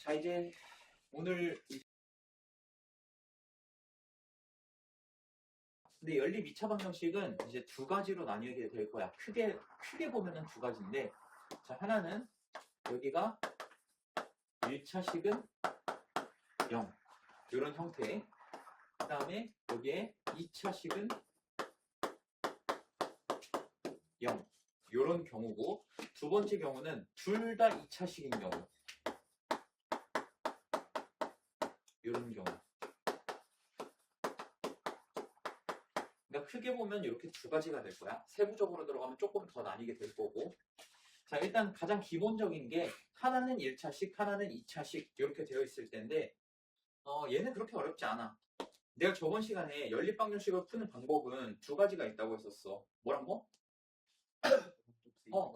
자, 이제 오늘 근데 연립 2차 방정식은 이제 두 가지로 나뉘게 될 거야. 크게 보면은 두 가지인데, 자, 하나는 여기가 1차식은 0 이런 형태, 그 다음에 여기에 2차식은 0 이런 경우고, 두 번째 경우는 둘 다 2차식인 경우, 이런 경우. 그러니까 크게 보면 이렇게 두 가지가 될 거야. 세부적으로 들어가면 조금 더 나뉘게 될 거고. 자, 일단 가장 기본적인 게 하나는 1차식, 하나는 2차식 이렇게 되어 있을 텐데, 얘는 그렇게 어렵지 않아. 내가 저번 시간에 연립방정식을 푸는 방법은 두 가지가 있다고 했었어. 뭐란 거?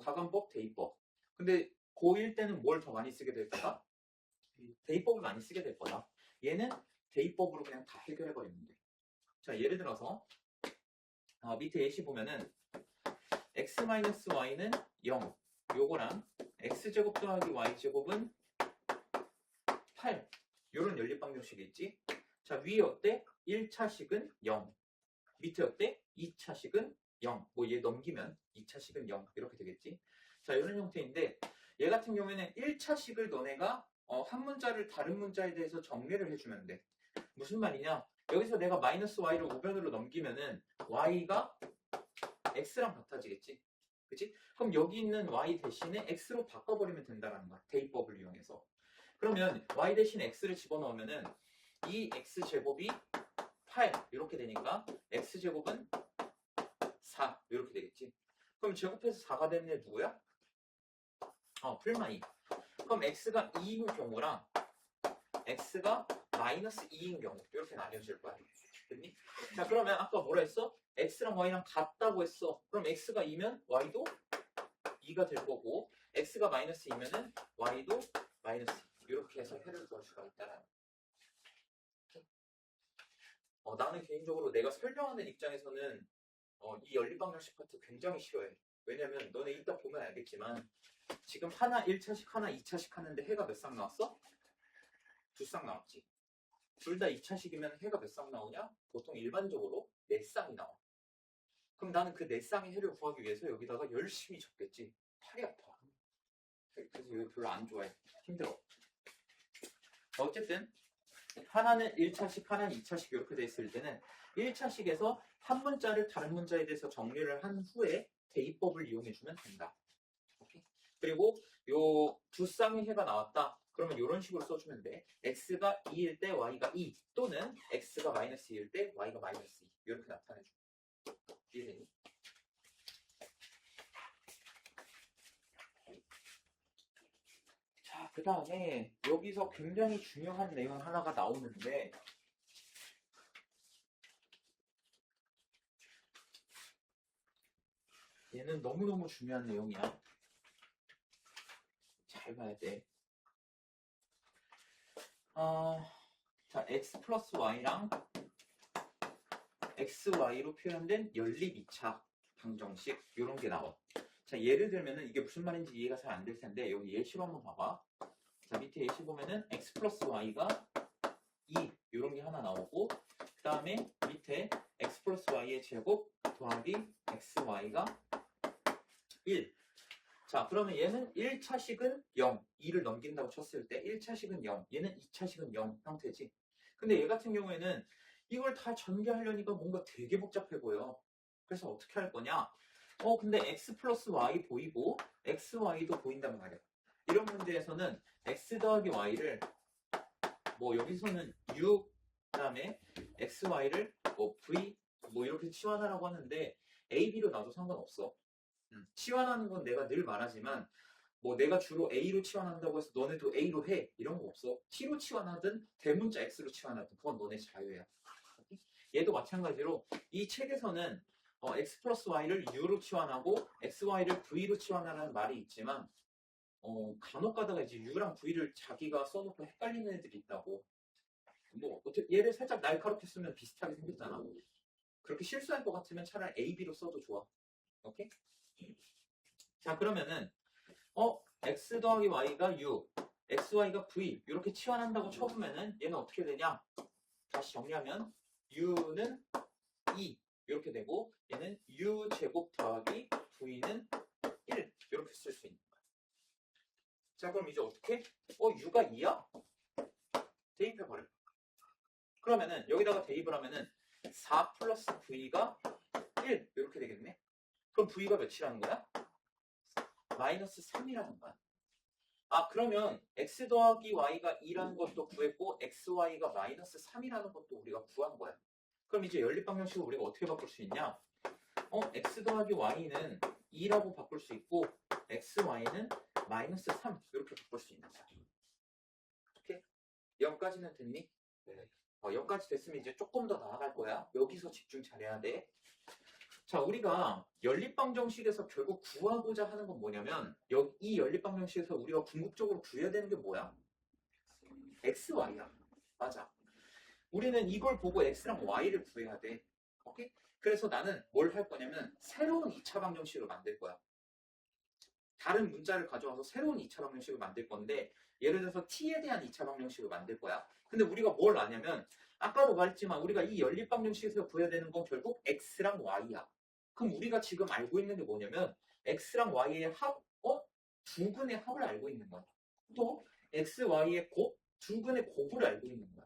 가관법, 대입법. 근데 고1 때는 뭘 더 많이 쓰게 될 거다? 대입법을 많이 쓰게 될 거다. 얘는 대입법으로 그냥 다 해결해 버리면 돼. 자, 예를 들어서 밑에 예시 보면은 x-y는 0 요거랑 x제곱 더하기 y제곱은 8 요런 연립방정식이 있지. 자, 위에 어때? 1차식은 0 밑에 어때? 2차식은 0 뭐 얘 넘기면 2차식은 0 이렇게 되겠지. 자, 이런 형태인데 얘 같은 경우에는 1차식을 너네가 한 문자를 다른 문자에 대해서 정리를 해주면 돼. 무슨 말이냐? 여기서 내가 마이너스 y를 우변으로 넘기면은 y가 x랑 같아지겠지. 그치? 그럼 여기 있는 y 대신에 x로 바꿔버리면 된다는 거야. 대입법을 이용해서. 그러면 y 대신 x를 집어넣으면은 이 x제곱이 8 이렇게 되니까 x제곱은 4 이렇게 되겠지. 그럼 제곱해서 4가 되는 애 누구야? 풀마 2. 그럼 x가 2인 경우랑 x가 마이너스 2인 경우 이렇게 나뉘어질 거야. 됐니? 자, 그러면 아까 뭐라 했어? x랑 y랑 같다고 했어. 그럼 x가 2면 y도 2가 될 거고, x가 마이너스 2면은 y도 마이너스 2 이렇게 해서 해를 구할 수가 있잖아요. 나는 개인적으로 내가 설명하는 입장에서는 이 연립방정식 파트 굉장히 싫어해. 왜냐면 너네 이따 보면 알겠지만 지금 하나 1차식 하나 2차식 하는데 해가 몇 쌍 나왔어? 두 쌍 나왔지. 둘 다 2차식이면 해가 몇 쌍 나오냐? 보통 일반적으로 4쌍이 나와. 그럼 나는 그 4쌍의 해를 구하기 위해서 여기다가 열심히 적겠지. 팔이 아파. 그래서 이거 별로 안 좋아해. 힘들어. 어쨌든 하나는 1차식, 하나는 2차식 이렇게 돼 있을 때는 1차식에서 한 문자를 다른 문자에 대해서 정리를 한 후에 대입법을 이용해주면 된다. 오케이? 그리고 요 두 쌍의 해가 나왔다. 그러면 이런 식으로 써주면 돼. x가 2일 때 y가 2 또는 x가 마이너스 2일 때 y가 마이너스 2 이렇게 나타내줘. 이해되니? 자, 그 다음에 여기서 굉장히 중요한 내용 하나가 나오는데 얘는 너무너무 중요한 내용이야. 잘 봐야 돼. 자, x 플러스 y랑 xy로 표현된 연립 2차 방정식 이런 게 나와. 자, 예를 들면은 이게 무슨 말인지 이해가 잘 안 될 텐데 여기 예시로 한번 봐봐. 자, 밑에 예시 보면은 x 플러스 y가 2 이런 게 하나 나오고, 그 다음에 밑에 x 플러스 y의 제곱 더하기 xy가 1. 자, 그러면 얘는 1차식은 0, 2를 넘긴다고 쳤을 때 1차식은 0, 얘는 2차식은 0 형태지. 근데 얘 같은 경우에는 이걸 다 전개하려니까 뭔가 되게 복잡해 보여. 그래서 어떻게 할 거냐? 근데 x 플러스 y 보이고 xy도 보인단 말이야. 이런 문제에서는 x 더하기 y를 뭐 여기서는 6, 그 다음에 xy를 뭐 v 뭐 이렇게 치환하라고 하는데 a, b로 놔도 상관없어. 치환하는 건 내가 늘 말하지만 뭐 내가 주로 A로 치환한다고 해서 너네도 A로 해 이런 거 없어. T로 치환하든 대문자 X로 치환하든 그건 너네 자유야. 얘도 마찬가지로 이 책에서는 X 플러스 Y를 U로 치환하고 XY를 V로 치환하라는 말이 있지만 간혹 가다가 이제 U랑 V를 자기가 써놓고 헷갈리는 애들이 있다고. 뭐 얘를 살짝 날카롭게 쓰면 비슷하게 생겼잖아. 그렇게 실수할 것 같으면 차라리 A, B로 써도 좋아. 오케이? 자, 그러면은 x 더하기 y가 6, xy가 v 이렇게 치환한다고 쳐보면은 얘는 어떻게 되냐? 다시 정리하면 u는 2 이렇게 되고 얘는 u 제곱 더하기 v는 1 이렇게 쓸 수 있는 거야. 자 그럼 이제 어떻게? u가 2야? 대입해버려. 그러면은 여기다가 대입을 하면은 4 플러스 v가 1 이렇게 되겠네. 그럼 v가 몇이라는 거야? 마이너스 3이라는 거야. 아 그러면 x 더하기 y가 2라는 것도 구했고 xy가 마이너스 3이라는 것도 우리가 구한 거야. 그럼 이제 연립방정식을 우리가 어떻게 바꿀 수 있냐? x 더하기 y는 2라고 바꿀 수 있고 xy는 마이너스 3 이렇게 바꿀 수 있는 거야. 오케이? 여기까지는 됐니? 네. 여기까지 됐으면 이제 조금 더 나아갈 거야. 여기서 집중 잘해야 돼. 자, 우리가 연립방정식에서 결국 구하고자 하는 건 뭐냐면 이 연립방정식에서 우리가 궁극적으로 구해야 되는 게 뭐야? xy야. 맞아. 우리는 이걸 보고 x랑 y를 구해야 돼. 오케이? 그래서 나는 뭘 할 거냐면 새로운 2차 방정식을 만들 거야. 다른 문자를 가져와서 새로운 2차 방정식을 만들 건데 예를 들어서 t에 대한 2차 방정식을 만들 거야. 근데 우리가 뭘 아냐면 아까도 말했지만 우리가 이 연립방정식에서 구해야 되는 건 결국 x랑 y야. 그럼 우리가 지금 알고 있는 게 뭐냐면 x랑 y의 합, 두 근의 합을 알고 있는 거야. 또 x, y의 곱, 두 근의 곱을 알고 있는 거야.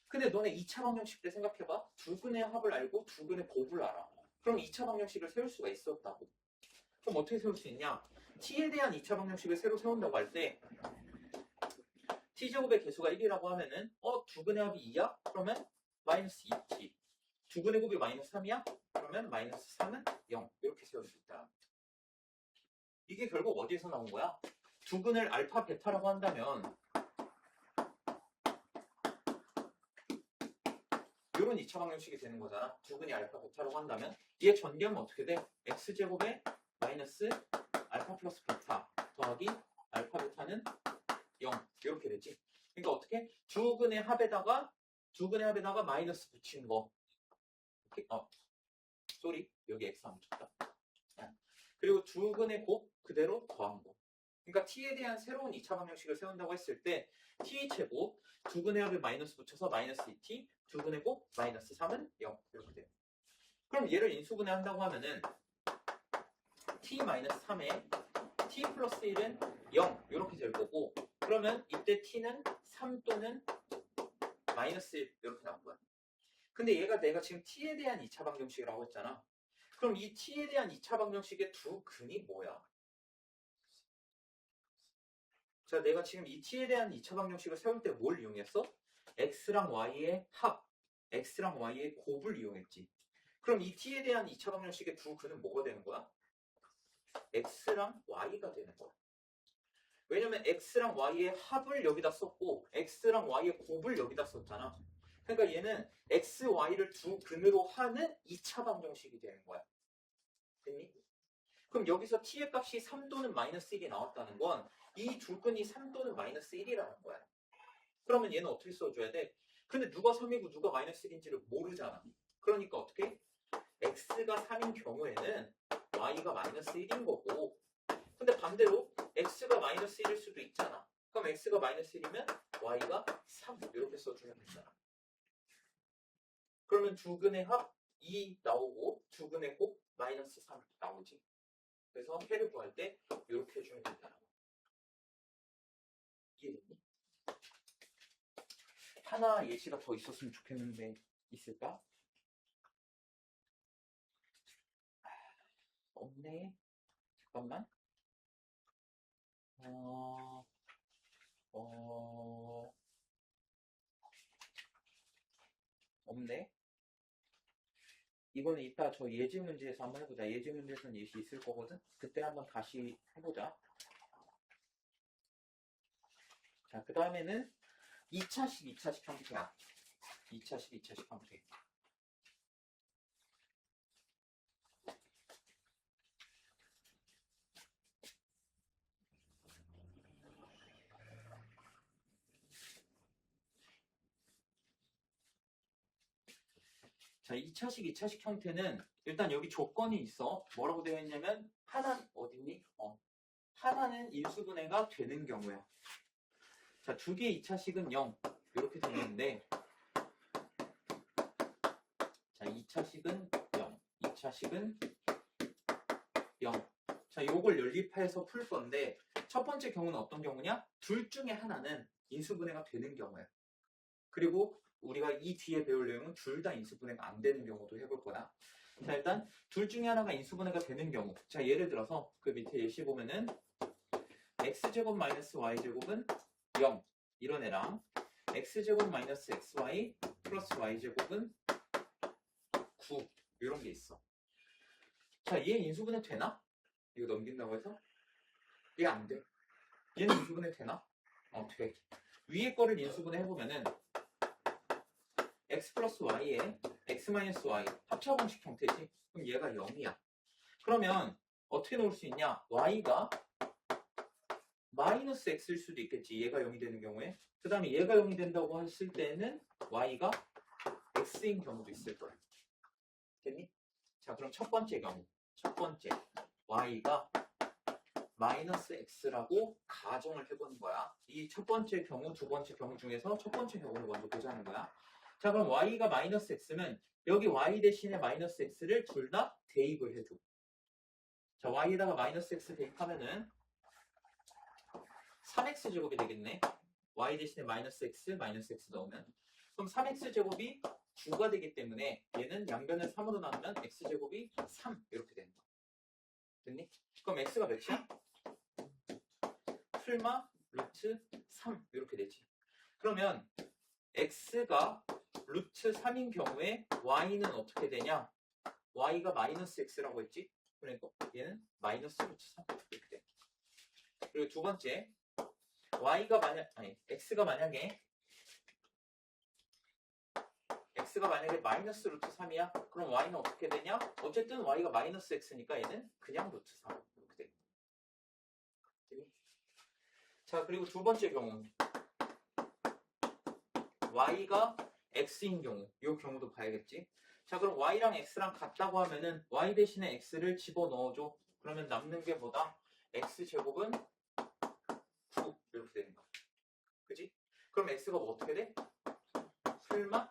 근데 너네 2차 방정식 때 생각해봐. 두 근의 합을 알고 두 근의 곱을 알아. 그럼 2차 방정식을 세울 수가 있었다고. 그럼 어떻게 세울 수 있냐? t에 대한 2차 방정식을 새로 세운다고 할 때 t제곱의 개수가 1이라고 하면은 두 근의 합이 2야? 그러면 마이너스 2t. 두 근의 곱이 마이너스 3이야? 그러면 마이너스 3은 0 이렇게 세울 수 있다. 이게 결국 어디에서 나온 거야? 두 근을 알파, 베타라고 한다면 이런 2차 방정식이 되는 거잖아. 두 근이 알파, 베타라고 한다면 얘 전개하면 어떻게 돼? x제곱에 마이너스 알파 플러스 베타 더하기 알파, 베타는 0 이렇게 되지. 그러니까 어떻게? 두 근의 합에다가 마이너스 붙이는 거. 쏘리 여기 x 안 붙였다. 그리고 두 근의 곱 그대로 더한 거. 그러니까 t에 대한 새로운 2차 방정식을 세운다고 했을 때 t 제곱 두 근의 합에 마이너스 붙여서 마이너스 2t 두 근의 곱 마이너스 3은 0 이렇게 돼요. 그럼 얘를 인수분해 한다고 하면은 t 마이너스 3에 t 플러스 1은 0 이렇게 될 거고 그러면 이때 t는 3 또는 마이너스 1 이렇게 나온 거야. 근데 얘가 내가 지금 t에 대한 2차 방정식이라고 했잖아. 그럼 이 t에 대한 2차 방정식의 두 근이 뭐야? 자, 내가 지금 이 t에 대한 2차 방정식을 세울 때 뭘 이용했어? x랑 y의 합, x랑 y의 곱을 이용했지. 그럼 이 t에 대한 2차 방정식의 두 근은 뭐가 되는 거야? x랑 y가 되는 거야. 왜냐면 x랑 y의 합을 여기다 썼고 x랑 y의 곱을 여기다 썼잖아. 그러니까 얘는 x, y를 두 근으로 하는 2차 방정식이 되는 거야. 됐니? 그럼 여기서 t의 값이 3 또는 마이너스 1이 나왔다는 건 이 두 근이 3 또는 마이너스 1이라는 거야. 그러면 얘는 어떻게 써줘야 돼? 근데 누가 3이고 누가 마이너스 1인지를 모르잖아. 그러니까 어떻게? x가 3인 경우에는 y가 마이너스 1인 거고 근데 반대로 x가 마이너스 1일 수도 있잖아. 그럼 x가 마이너스 1이면 y가 3 이렇게 써주면 되잖아. 그러면 두 근의 합 2 나오고 두 근의 곱 마이너스 3 나오지. 그래서 해를 구할 때 이렇게 해주면 된다. 이해됐니? 하나 예시가 더 있었으면 좋겠는데 있을까? 없네. 잠깐만. 없네. 이거는 이따 저 예지 문제에서 한번 해보자. 예지 문제에서는 예시 있을 거거든. 그때 한번 다시 해보자. 자, 그 다음에는 2차식 형태야. 2차식 형태. 자, 2차식 형태는 일단 여기 조건이 있어. 뭐라고 되어 있냐면 하나 어딨니? 하나는 인수분해가 되는 경우야. 자, 두 개의 2차식은 0 이렇게 되는데 자, 2차식은 0, 2차식은 0. 자, 요걸 연립해서 풀 건데 첫 번째 경우는 어떤 경우냐? 둘 중에 하나는 인수분해가 되는 경우야. 그리고 우리가 이 뒤에 배울 내용은 둘 다 인수분해가 안 되는 경우도 해볼 거야. 자, 일단 둘 중에 하나가 인수분해가 되는 경우. 자, 예를 들어서 그 밑에 예시 보면은 x제곱 마이너스 y제곱은 0 이런 애랑 x제곱 마이너스 xy 플러스 y제곱은 9 이런 게 있어. 자, 얘 인수분해 되나? 이거 넘긴다고 해서? 얘 안 돼. 얘는 인수분해 되나? 돼. 위에 거를 인수분해 해보면은 x 플러스 y에 x 마이너스 y 합차공식 형태지? 그럼 얘가 0이야. 그러면 어떻게 놓을 수 있냐? y가 마이너스 x일 수도 있겠지. 얘가 0이 되는 경우에. 그 다음에 얘가 0이 된다고 했을 때는 y가 x인 경우도 있을 거야. 됐니? 자, 그럼 첫 번째 경우. 첫 번째 y가 마이너스 x라고 가정을 해보는 거야. 이 첫 번째 경우, 두 번째 경우 중에서 첫 번째 경우를 먼저 보자는 거야. 자, 그럼 y가 마이너스 x면 여기 y 대신에 마이너스 x를 둘 다 대입을 해줘. 자, y에다가 마이너스 x 대입하면은 3x제곱이 되겠네. y 대신에 마이너스 x 넣으면. 그럼 3x제곱이 9가 되기 때문에 얘는 양변을 3으로 나누면 x제곱이 3 이렇게 된다. 됐니? 그럼 x가 몇이야? 풀마 루트 3 이렇게 되지. 그러면 x가 루트 3인 경우에 y는 어떻게 되냐? y가 마이너스 x라고 했지? 그러니까 얘는 마이너스 루트 3 이렇게 돼. 그리고 두 번째 x가 만약에 마이너스 루트 3이야? 그럼 y는 어떻게 되냐? 어쨌든 y가 마이너스 x니까 얘는 그냥 루트 3 이렇게 돼. 자, 그리고 두 번째 경우 y가 x인 경우 이 경우도 봐야겠지. 자, 그럼 y랑 x랑 같다고 하면은 y 대신에 x를 집어넣어줘. 그러면 남는 게 뭐다? x제곱은 9 이렇게 되는 거야. 그지? 그럼 x가 뭐 어떻게 돼? 풀마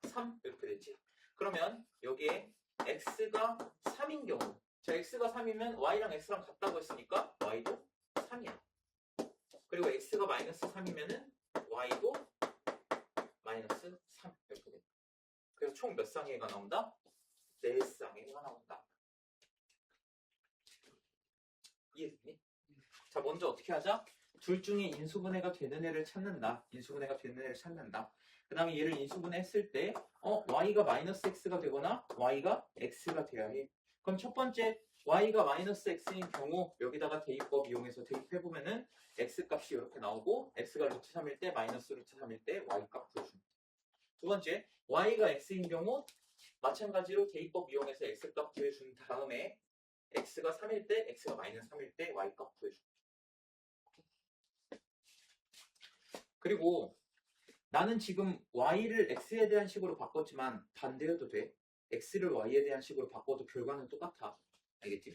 3 이렇게 되지. 그러면 여기에 x가 3인 경우, 자, x가 3이면 y랑 x랑 같다고 했으니까 y도 3이야. 그리고 x가 마이너스 3이면은 y도 마이너스 3 이렇게 된다. 그래서 총 몇 쌍의 가 나온다? 4쌍의 가 나온다. 이해됐니? 자, 먼저 어떻게 하자? 둘 중에 인수분해가 되는 애를 찾는다. 인수분해가 되는 애를 찾는다. 그 다음에 얘를 인수분해 했을 때 y가 마이너스 x가 되거나 y가 x가 돼야 해. 그럼 첫 번째 y가 마이너스 x인 경우 여기다가 대입법 이용해서 대입해보면은 x 값이 이렇게 나오고 x가 루트 3일 때 마이너스 루트 3일 때 y 값 구해줍니다. 두 번째 y가 x인 경우 마찬가지로 대입법 이용해서 x 값 구해준 다음에 x가 3일 때 x가 마이너스 3일 때 y 값 구해줍니다. 그리고 나는 지금 y를 x에 대한 식으로 바꿨지만 반대여도 돼. x를 y에 대한 식으로 바꿔도 결과는 똑같아. 알겠지?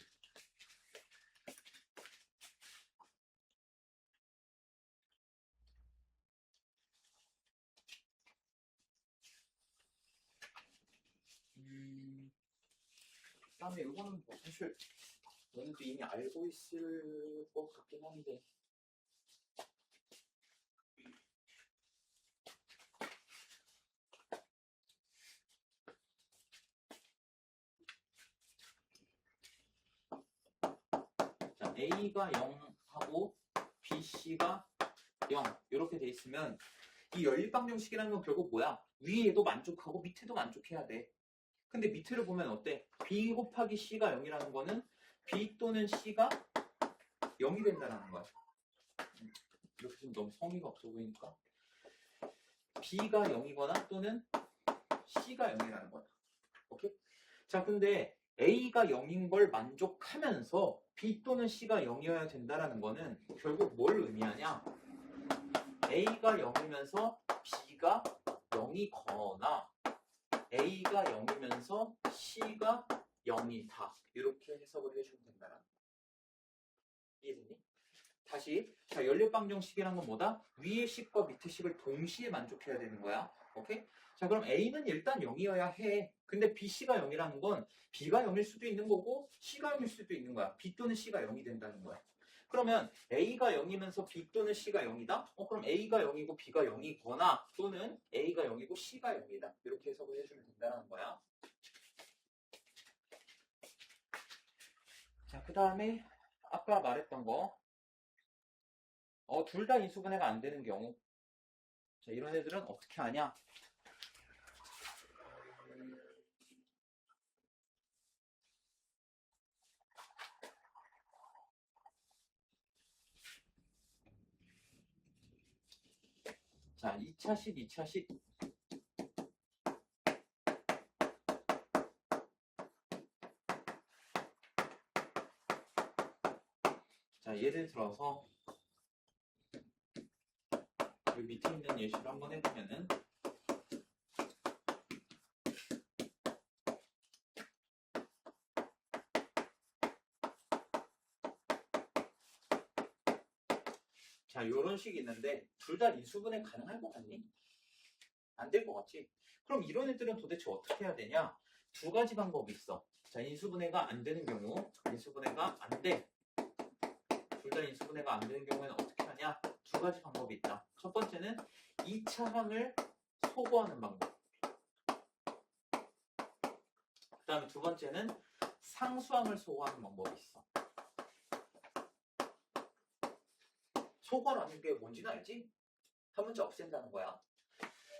그다음에 이거는 뭐 사실 너네도 이미 알고 있을 것 같긴 한데 자, A가 0하고 BC가 0 이렇게 돼 있으면 이 연립방정식이라는 건 결국 뭐야? 위에도 만족하고 밑에도 만족해야 돼. 근데 밑에를 보면 어때? B 곱하기 C가 0이라는 거는 B 또는 C가 0이 된다는 거야. 이렇게 좀 너무 성의가 없어 보이니까 B가 0이거나 또는 C가 0이라는 거야. 오케이? 자, 근데 A가 0인 걸 만족하면서 B 또는 C가 0이어야 된다는 거는 결국 뭘 의미하냐? A가 0이면서 B가 0이거나 A가 0이면서 C가 0이다. 이렇게 해석을 해주면 된다는 거야. 이해됐니? 다시. 자, 연립방정식이란 건 뭐다? 위의 식과 밑의 식을 동시에 만족해야 되는 거야. 오케이? 자, 그럼 A는 일단 0이어야 해. 근데 BC가 0이라는 건 B가 0일 수도 있는 거고 C가 0일 수도 있는 거야. B 또는 C가 0이 된다는 거야. 그러면 A가 0이면서 B 또는 C가 0이다? 그럼 A가 0이고 B가 0이거나 또는 A가 0이고 C가 0이다. 이렇게 해석을 해주면 된다는 거야. 자, 그 다음에 아까 말했던 거. 둘 다 인수분해가 안 되는 경우. 자, 이런 애들은 어떻게 하냐? 자, 2차식, 2차식. 자, 예를 들어서 여기 밑에 있는 예시를 한번 해보면은 자, 이런 식이 있는데 둘 다 인수분해 가능할 것 같니? 안 될 것 같지? 그럼 이런 애들은 도대체 어떻게 해야 되냐? 두 가지 방법이 있어. 자, 인수분해가 안 되는 경우, 인수분해가 안 돼. 둘 다 인수분해가 안 되는 경우에는 어떻게 하냐? 두 가지 방법이 있다. 첫 번째는 2차항을 소거하는 방법. 그 다음에 두 번째는 상수항을 소거하는 방법이 있어. 소거라는 게 뭔지는 알지? 한 문자 없앤다는 거야.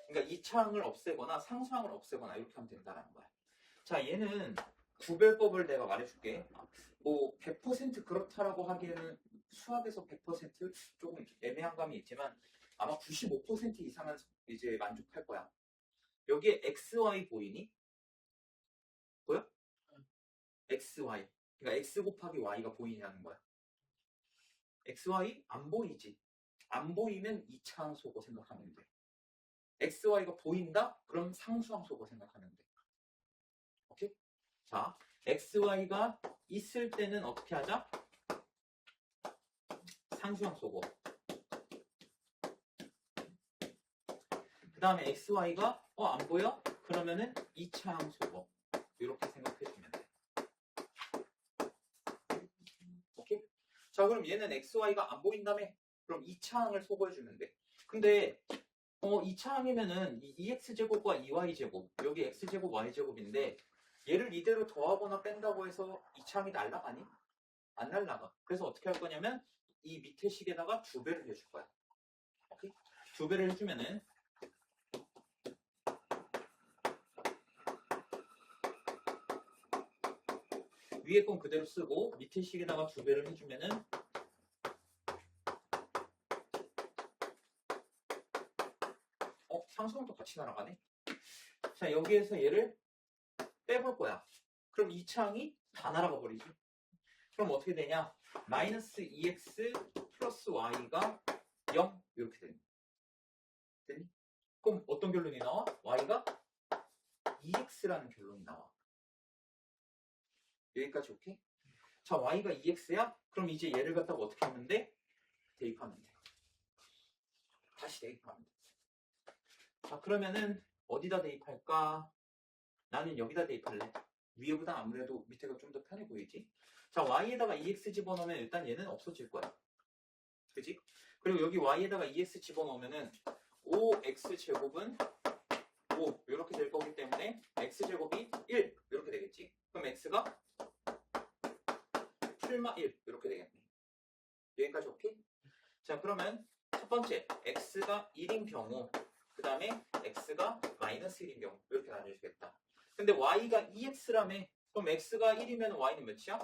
그러니까 2차항을 없애거나 상수항을 없애거나 이렇게 하면 된다는 거야. 자, 얘는 구별법을 내가 말해줄게. 뭐 100% 그렇다라고 하기에는 수학에서 100% 조금 애매한 감이 있지만 아마 95% 이상은 이제 만족할 거야. 여기에 XY 보이니? 보여? XY. 그러니까 X 곱하기 Y가 보이냐는 거야. XY 안 보이지. 안 보이면 2차항 소거 생각하면 돼. XY가 보인다? 그럼 상수항 소거 생각하면 돼. 오케이? 자, XY가 있을 때는 어떻게 하자? 상수항 소거. 그 다음에 XY가 안 보여? 그러면은 2차항 소거. 이렇게 생각해주면 돼. 오케이? 자, 그럼 얘는 XY가 안 보인다며? 그럼 2차항을 소거해주면 돼. 근데 2차항이면은 이 2x제곱과 2y제곱, 여기 x제곱, y제곱인데 얘를 이대로 더하거나 뺀다고 해서 2차항이 날아가니? 안 날아가. 그래서 어떻게 할 거냐면 이 밑에 식에다가 2배를 해줄 거야. 오케이? 2배를 해주면은 위에 건 그대로 쓰고 밑에 식에다가 2배를 해주면은 상수항도 같이 날아가네. 자, 여기에서 얘를 빼볼 거야. 그럼 2차항이 다 날아가 버리지. 그럼 어떻게 되냐? 마이너스 2x 플러스 y가 0 이렇게 되니? 되니? 그럼 어떤 결론이 나와? y가 2x라는 결론이 나와. 여기까지 오케이? 자, y가 2x야? 그럼 이제 얘를 갖다가 어떻게 하면 돼? 대입하면 돼. 다시 대입하면 돼. 자, 그러면은 어디다 대입할까? 나는 여기다 대입할래. 위에보다 아무래도 밑에가 좀 더 편해 보이지? 자, y에다가 2x 집어넣으면 일단 얘는 없어질 거야. 그지? 그리고 여기 y에다가 2x 집어넣으면은 5x제곱은 5 이렇게 될 거기 때문에 x제곱이 1 이렇게 되겠지? 그럼 x가 풀마 1 이렇게 되겠네. 여기까지 오케이? 자, 그러면 첫 번째 x가 1인 경우, 그 다음에 x가 마이너스 1인 경우 이렇게 나눠주겠다. 근데 y가 2x라며. 그럼 x가 1이면 y는 몇이야?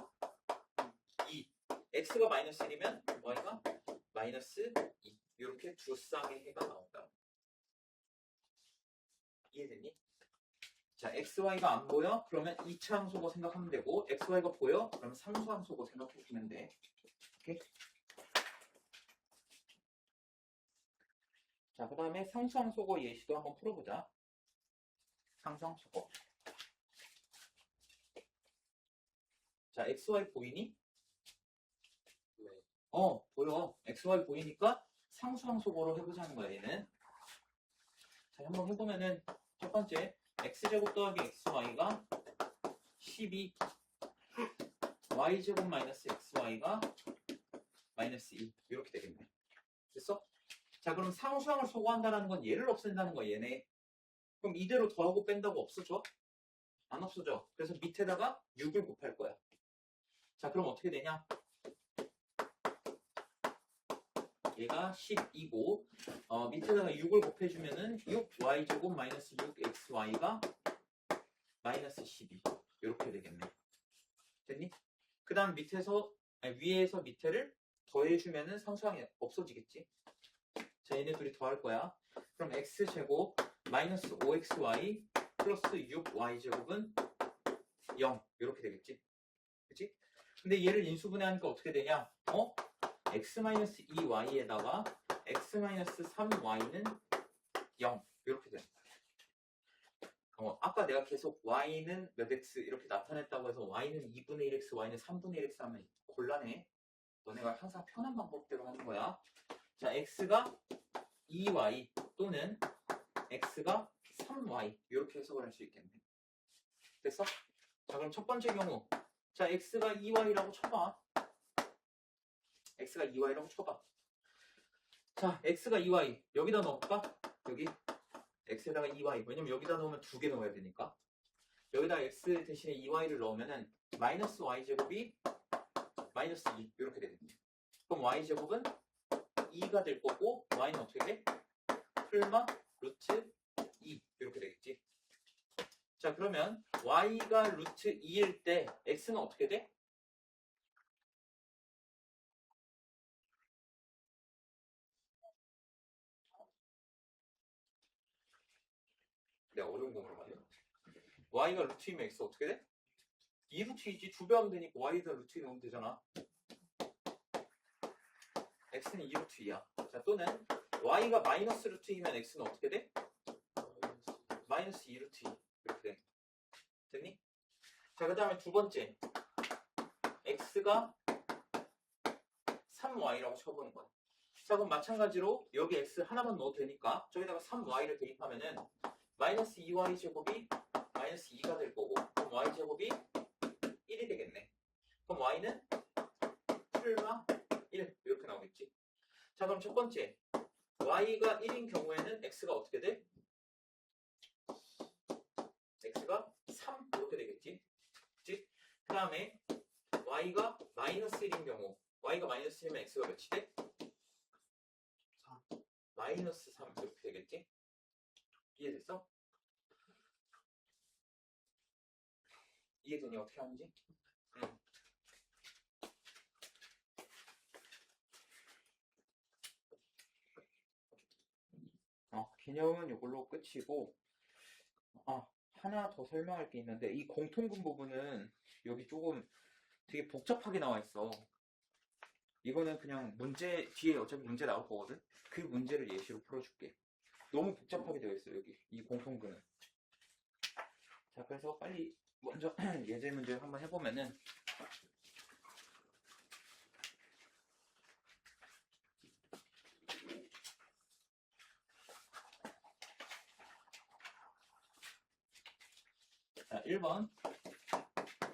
2. x가 마이너스 1이면 y가 마이너스 2. 이렇게 두 쌍의 해가 나온다. 이해됐니? 자, xy가 안 보여? 그러면 2차항 소거 생각하면 되고, xy가 보여? 그러면 3수항 소거 생각해주면 돼. 오케이? 자, 그 다음에 상수항 소거 예시도 한번 풀어보자. 상수항 소거. 자, xy 보이니? 보여. XY 보이니까 상수항속어로 해보자는 거야, 얘는. 자, 한번 해보면은, 첫 번째, x제곱 더하기 xy가 12, y제곱 마이너스 xy가 마이너스 2. 이렇게 되겠네. 됐어? 자, 그럼 상수항을 소거한다는 건 얘를 없앤다는 거야, 얘네. 그럼 이대로 더하고 뺀다고 없어져? 안 없어져. 그래서 밑에다가 6을 곱할 거야. 자, 그럼 어떻게 되냐? 얘가 12고 밑에다가 6을 곱해주면은 6y제곱 마이너스 6xy가 마이너스 12 이렇게 되겠네. 됐니? 그 다음 위에서 밑에를 더해주면은 상수항이 없어지겠지. 자, 얘네 둘이 더할 거야. 그럼 x제곱 마이너스 5xy 플러스 6y제곱은 0 이렇게 되겠지. 그치? 근데 얘를 인수분해하니까 어떻게 되냐? x-2y에다가 x-3y는 0 이렇게 되는 거야. 아까 내가 계속 y는 몇 x 이렇게 나타냈다고 해서 y는 2분의 1x, y는 3분의 1x 하면 곤란해. 너네가 항상 편한 방법대로 하는 거야. 자, x가 2y 또는 x가 3y 이렇게 해석을 할 수 있겠네. 됐어? 자, 그럼 첫 번째 경우 자, x가 2y라고 쳐봐. x가 2y라고 쳐봐. 자, x가 2y 여기다 넣을까? 여기 x에다가 2y 왜냐면 여기다 넣으면 두 개 넣어야 되니까 여기다 x 대신에 2y를 넣으면은 마이너스 y제곱이 마이너스 2 이렇게 되겠네. 그럼 y제곱은 2가 될 거고 y는 어떻게 돼? 풀마 루트 2 이렇게 되겠지. 자, 그러면 y가 루트 2일 때 x는 어떻게 돼? 내가 어려운 거 물어봐요. y가 루트 2면 x 어떻게 돼? 2 루트 2지. 2배 하면 되니까 y에다 루트 2 넣으면 되잖아. x는 2 루트 2야. 자, 또는 y가 마이너스 루트 2면 x는 어떻게 돼? 마이너스 2 루트 2 이렇게 돼. 됐니? 자, 그 다음에 두 번째 x가 3y라고 쳐보는 거야. 자, 그럼 마찬가지로 여기 x 하나만 넣어도 되니까 저기다가 3y를 대입하면은 마이너스 2y 제곱이 마이너스 2가 될 거고 그럼 y 제곱이 1이 되겠네. 그럼 y는 풀마 1 이렇게 나오겠지. 자, 그럼 첫 번째 y가 1인 경우에는 x가 어떻게 돼? x가 3 이렇게 되겠지. 그치? 그 다음에 y가 마이너스 1인 경우 y가 마이너스 1이면 x가 몇이 돼? 4 마이너스 3 이렇게 되겠지. 이해됐어? 이해되니 어떻게 하는지? 응. 개념은 이걸로 끝이고 하나 더 설명할 게 있는데 이 공통분 부분은 여기 조금 되게 복잡하게 나와 있어. 이거는 그냥 문제 뒤에 어차피 문제 나올 거거든. 그 문제를 예시로 풀어줄게. 너무 복잡하게 되어 있어 여기 이 공통분은. 자, 그래서 빨리 먼저 예제 문제 한번 해보면은 자, 1번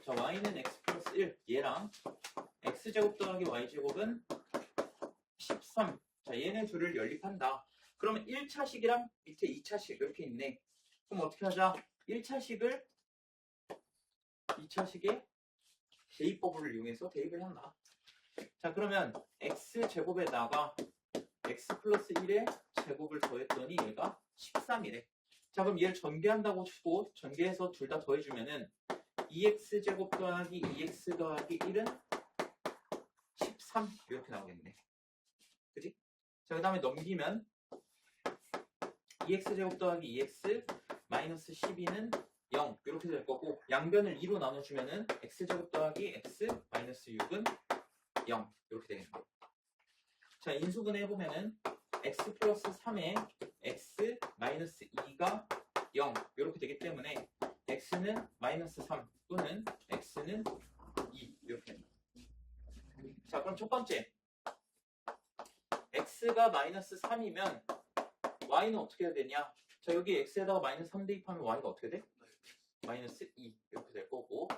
자, y는 x 플러스 1 얘랑 x제곱 더하기 y제곱은 13. 자, 얘네 둘을 연립한다. 그러면 1차식이랑 밑에 2차식 이렇게 있네. 그럼 어떻게 하자? 1차식을 2차식에 대입법을 이용해서 대입을 한다. 자, 그러면 x제곱에다가 x 플러스 1의 제곱을 더했더니 얘가 13이래. 자, 그럼 얘를 전개한다고 치고 전개해서 둘 다 더해주면은 2x제곱 더하기 2x 더하기 1은 13 이렇게 나오겠네. 그치? 자, 그 다음에 넘기면 2x제곱 더하기 2x 마이너스 12는 0 이렇게 될 거고 양변을 2로 나눠주면은 x제곱 더하기 x 마이너스 6은 0 이렇게 되겠네. 자, 인수분해 해보면은 x 플러스 3에 x 마이너스 2가 0 이렇게 되기 때문에 x는 마이너스 3 또는 x는 2 이렇게 됩니다. 자, 그럼 첫 번째 x가 마이너스 3이면 y는 어떻게 해야 되냐? 자, 여기 x에다가 마이너스 3 대입하면 y가 어떻게 돼? 마이너스 2 이렇게 될 거고,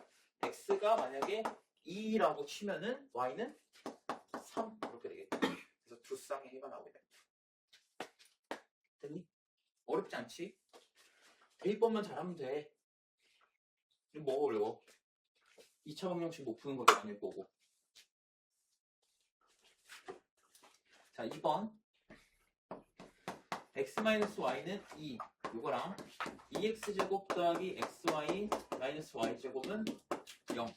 x가 만약에 2라고 치면은 y는 3 이렇게 되겠다. 그래서 두 쌍의 해가 나오게 됩니다. 됐니? 어렵지 않지? 대입법만 잘하면 돼. 이거 뭐 어려워? 2차 방정식 못 푸는 것도 아닐 거고. 자, 2번 x-y는 2 이거랑 2x제곱 더하기 xy 마이너스 y제곱은 0.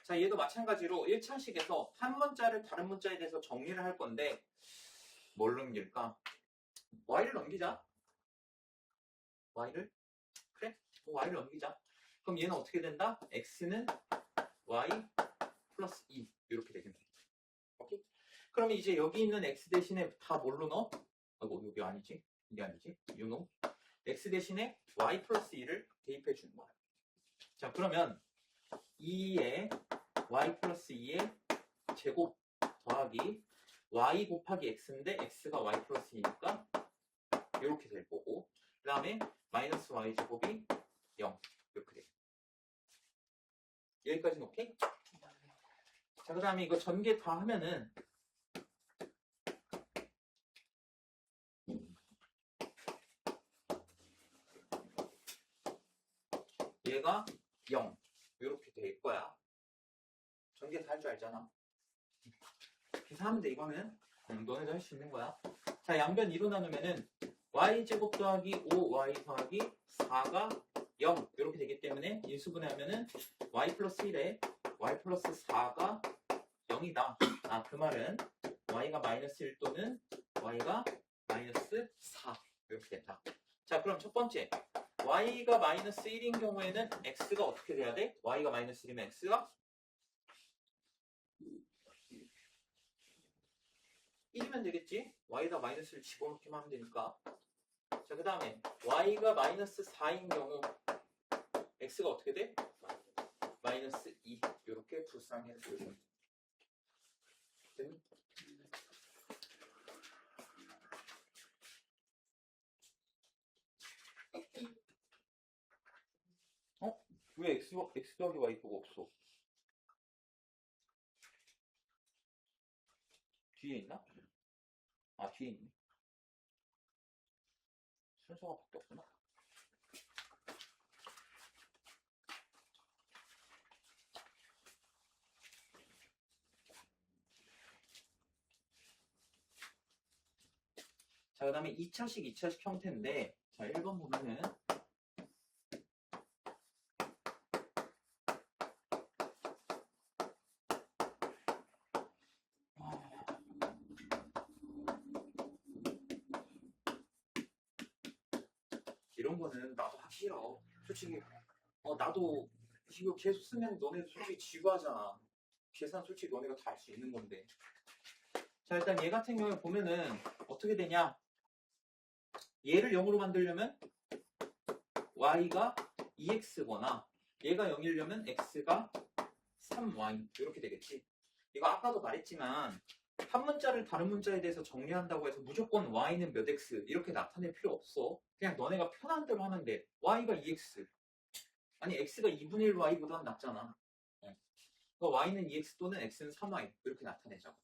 자, 얘도 마찬가지로 1차식에서 한 문자를 다른 문자에 대해서 정리를 할 건데 뭘 넘길까? y를 넘기자. y를? 그래? y를 넘기자. 그럼 얘는 어떻게 된다? x는 y 플러스 2 이렇게 되겠네. 오케이? 그러면 이제 여기 있는 x 대신에 다 뭘로 넣어? 아이고, 여기 아니지? 이게 아니지? 유노. x 대신에 y 플러스 2를 대입해 주는 거야. 자, 그러면 2에 y 플러스 2의 제곱 더하기 y 곱하기 x인데 x가 y 플러스 2니까 이렇게 될 거고, 그 다음에 마이너스 y 제곱이 0 이렇게 돼. 여기까지는 오케이? 자, 그 다음에 이거 전개 다 하면은 얘가 0 이렇게 될 거야. 전개 다 할 줄 알잖아. 그래서 하면 돼. 이거는 너네도 할 수 있는 거야. 자, 양변 2로 나누면은 y제곱 더하기 5y 더하기 4가 0 이렇게 되기 때문에 인수분해하면은 y 플러스 1에 y 플러스 4가 0이다. 아, 그 말은 y가 마이너스 1 또는 y가 마이너스 4 이렇게 된다. 자, 그럼 첫 번째 y가 마이너스 1인 경우에는 x가 어떻게 돼야 돼? y가 마이너스 1이면 x가 1이면 되겠지? y에다 마이너스를 집어넣기만 하면 되니까. 자, 그 다음에 y가 마이너스 4인 경우 x가 어떻게 돼? 마이너스 2 이렇게 불쌍해서 보여줍니다. 됐니? 어? 왜 x 더하기 y 그거 없어? 뒤에 있나? 아, 뒤에 있네. 순서가 바뀌었구나. 자, 그 다음에 2차식 형태인데, 자, 1번 보면은 이런 거는 나도 하기 싫어. 솔직히 나도 이거 계속 쓰면 너네도 솔직히 지루하잖아. 계산 솔직히 너네가 다 할 수 있는 건데. 자, 일단 얘 같은 경우에 보면은 어떻게 되냐? 얘를 0으로 만들려면 y가 2x거나 얘가 0이려면 x가 3y 이렇게 되겠지. 이거 아까도 말했지만 한 문자를 다른 문자에 대해서 정리한다고 해서 무조건 y는 몇 x 이렇게 나타낼 필요 없어. 그냥 너네가 편한 대로 하면 돼. y가 2x 아니 x가 2분의 1 y보다 낫잖아. 그러니까 y는 2x 또는 x는 3y 이렇게 나타내자고.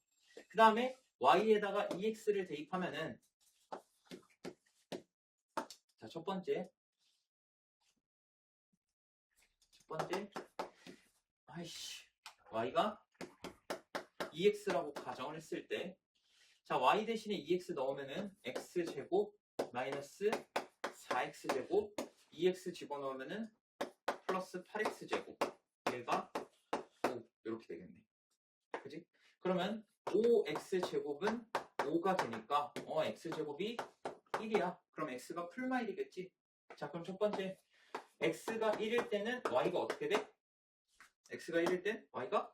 그 다음에 y에다가 2x를 대입하면은 자, 첫 번째 y가 2x라고 가정을 했을 때, 자, y 대신에 2x 넣으면은 x제곱 마이너스 4x제곱 2x 집어넣으면은 플러스 8x제곱 얘가 5 이렇게 되겠네. 그지? 그러면 5x제곱은 5가 되니까 x제곱이 1이야. 그럼 x가 풀마일이겠지? 자, 그럼 첫 번째 x가 1일 때는 y가 어떻게 돼? x가 1일 땐 y가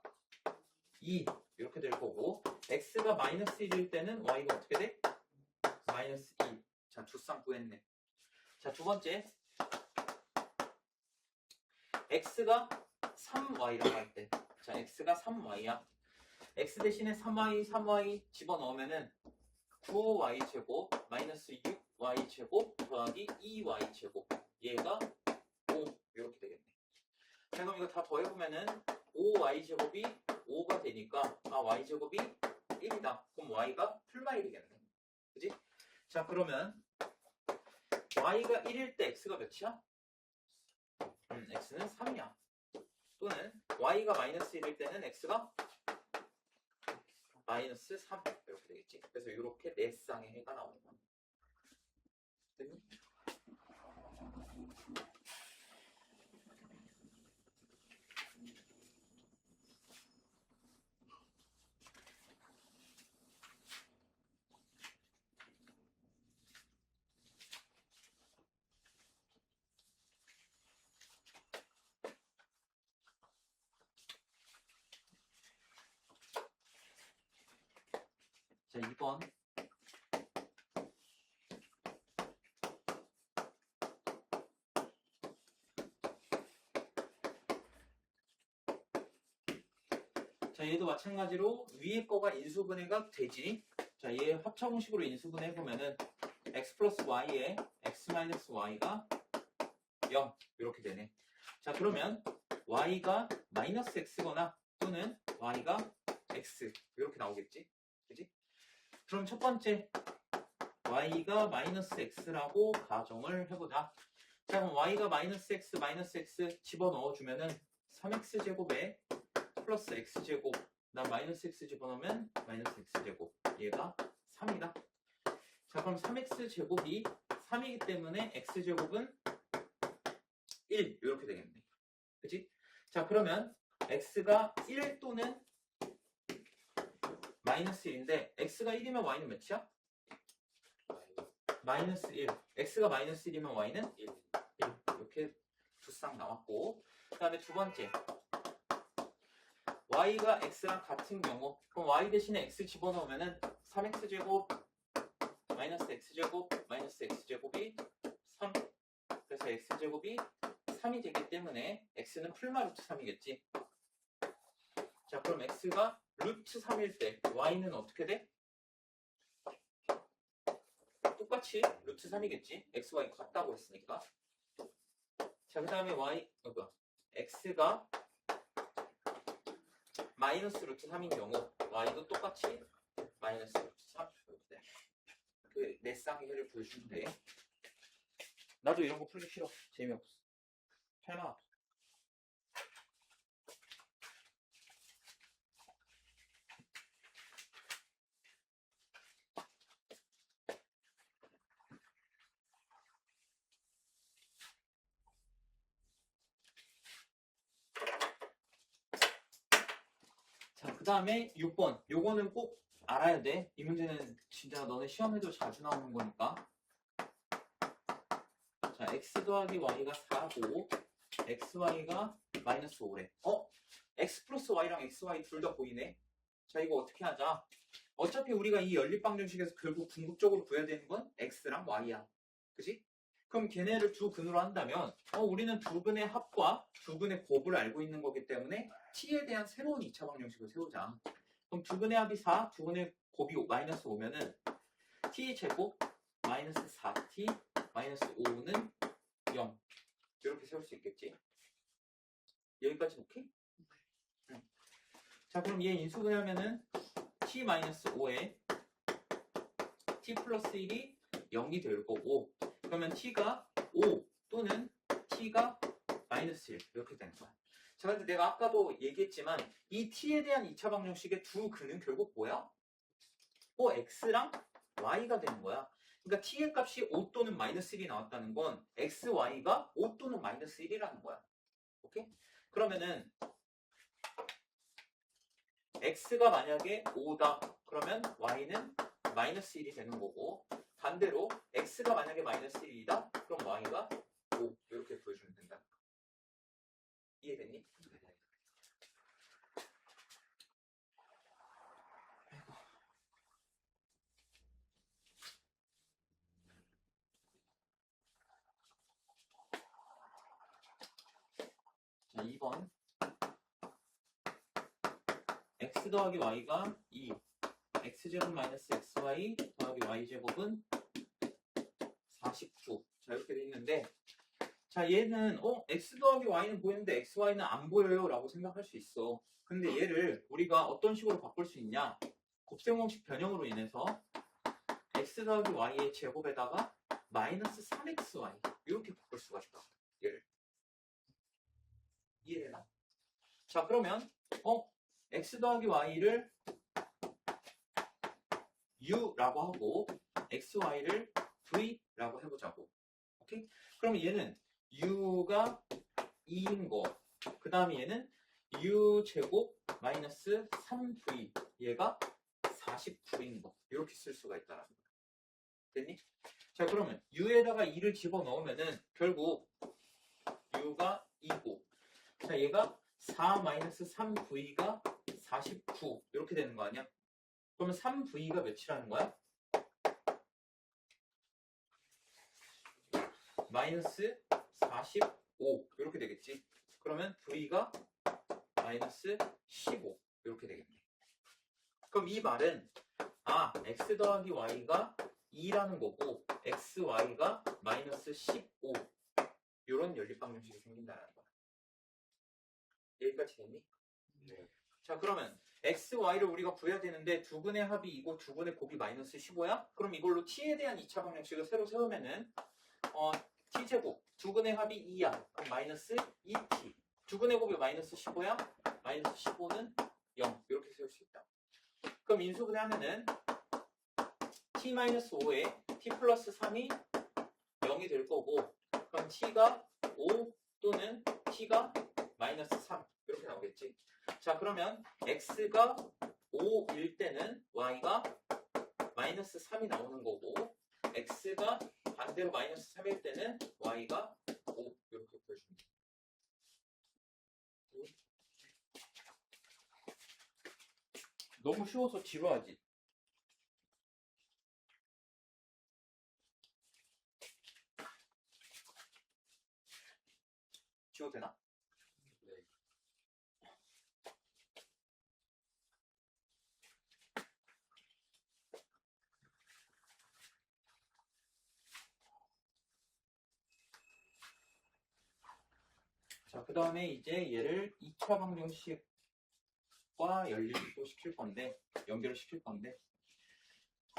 2 이렇게 될 거고, x가 마이너스 1일 때는 y가 어떻게 돼? 마이너스 2. 자, 두 쌍 구했네. 자, 두 번째 x가 3y라고 할 때, 자, x가 3y야. x 대신에 3y 집어넣으면은 9y제곱 마이너스 6y제곱 더하기 2y제곱 얘가 5 이렇게 되겠네. 자, 그럼 이거 다 더해보면은 5y제곱이 5가 되니까 y제곱이 1이다. 그럼 y가 풀마일이 되겠네. 그지? 자, 그러면 y가 1일 때 x가 몇이야? x는 3이야. 또는 y가 마이너스 1일 때는 x가 마이너스 3 이렇게 되겠지. 그래서 이렇게 네 쌍의 해가 나오는 거야. 자, 2번. 자, 얘도 마찬가지로 위에 거가 인수분해가 되지. 자, 얘 합차공식으로 인수분해 해보면은 x 플러스 y에 x 마이너스 y가 0 이렇게 되네. 자, 그러면 y가 마이너스 x거나 또는 y가 x 이렇게 나오겠지. 그지? 그럼 첫 번째 y가 마이너스 x라고 가정을 해보자. 자, 그럼 y가 마이너스 x 집어넣어주면은 3x 제곱에 플러스 x제곱 난 마이너스 x 집어넣으면 마이너스 x제곱 얘가 3이다. 자, 그럼 3x제곱이 3이기 때문에 x제곱은 1 이렇게 되겠네. 그치? 자, 그러면 x가 1 또는 마이너스 1인데 x가 1이면 y는 몇이야? 마이너스 1. x가 마이너스 1이면 y는 1. 이렇게 두 쌍 나왔고, 그 다음에 두 번째 y가 x랑 같은 경우, 그럼 y 대신에 x 집어넣으면은 3x제곱 마이너스 x제곱 마이너스 x제곱이 3. 그래서 x제곱이 3이 되기 때문에 x는 풀마 루트 3이겠지. 자, 그럼 x가 루트 3일 때 y는 어떻게 돼? 똑같이 루트 3이겠지. x, y 같다고 했으니까. 자, 그 다음에 x가 마이너스 루트 3인 경우 y도 똑같이 마이너스 루트 3 이렇게. 그 네 쌍의 해를 보여주면 돼. 나도 이런 거 풀기 싫어. 재미없어. 팔만 아파. 자, 그 다음에 6번. 요거는 꼭 알아야 돼. 이 문제는 진짜 너네 시험에도 자주 나오는 거니까. 자, x 더하기 y가 4고 xy가 마이너스 5래. x 플러스 y랑 xy 둘 다 보이네. 자, 이거 어떻게 하자? 어차피 우리가 이 연립방정식에서 결국 궁극적으로 구해야 되는 건 x랑 y야. 그지? 그럼 걔네를 두 근으로 한다면 우리는 두 근의 합과 두 근의 곱을 알고 있는 거기 때문에 t에 대한 새로운 2차 방정식을 세우자. 그럼 두 근의 합이 4, 두 근의 곱이 마이너스 5면은 t 제곱 마이너스 4t 마이너스 5는 0 이렇게 세울 수 있겠지. 여기까지 오케이? 응. 자, 그럼 얘 인수분해하면은 t 마이너스 5에 t 플러스 1이 0이 될 거고, 그러면 t가 5 또는 t가 마이너스 1 이렇게 되는 거야. 자, 근데 내가 아까도 얘기했지만 이 t에 대한 2차 방정식의 두 근은 결국 뭐야? x랑 y가 되는 거야. 그러니까 t의 값이 5 또는 마이너스 1이 나왔다는 건 x, y가 5 또는 마이너스 1이라는 거야. 오케이? 그러면은 x가 만약에 5다 그러면 y는 마이너스 1이 되는 거고, 반대로 x가 만약에 마이너스 1이다 그럼 y가 5 이렇게 보여주면 된다. 이해됐니? 자, 2번 x 더하기 y가 2, x x제곱 마이너스 xy 더하기 y제곱은 49. 자, 이렇게 돼 있는데, 자, 얘는 x 더하기 y는 보이는데 xy는 안 보여요 라고 생각할 수 있어. 근데 얘를 우리가 어떤 식으로 바꿀 수 있냐? 곱셈공식 변형으로 인해서 x 더하기 y의 제곱에다가 마이너스 3xy 이렇게 바꿀 수가 있다. 얘를. 이해되나? 자, 그러면 x 더하기 y를 u라고 하고 xy를 v라고 해보자고. 오케이? 그럼 얘는 u가 2인 거. 그 다음에 얘는 u 제곱 마이너스 3v. 얘가 49인 거. 이렇게 쓸 수가 있다라는 거야. 됐니? 자, 그러면 u에다가 2를 집어넣으면은 결국 u가 2고, 자, 얘가 4 마이너스 3v가 49 이렇게 되는 거 아니야? 그러면 3v가 몇이라는 거야? 마이너스 45 이렇게 되겠지. 그러면 v가 마이너스 15 이렇게 되겠네. 그럼 이 말은 x 더하기 y가 2라는 거고 xy가 마이너스 15 이런 연립방정식이 생긴다는 거야. 여기까지 됐니? 네. 자, 그러면 x, y를 우리가 구해야 되는데 두근의 합이 2고 두근의 곱이 마이너스 15야? 그럼 이걸로 t에 대한 2차 방정식을 새로 세우면은 t제곱 두근의 합이 2야. 그럼 마이너스 2t. 두근의 곱이 마이너스 15야? 마이너스 15는 0 이렇게 세울 수 있다. 그럼 인수분해 하면은 t-5에 t 플러스 3이 0이 될 거고, 그럼 t가 5 또는 t가 마이너스 3 이렇게 나오겠지. 자, 그러면 x가 5일 때는 y가 마이너스 3이 나오는 거고, x가 반대로 마이너스 3일 때는 y가 5 이렇게 보여줍니다. 너무 쉬워서 지루하지? 지워도 되나? 네. 자, 그 다음에 이제 얘를 2차 방정식과 연립도 시킬 건데, 연결을 시킬 건데,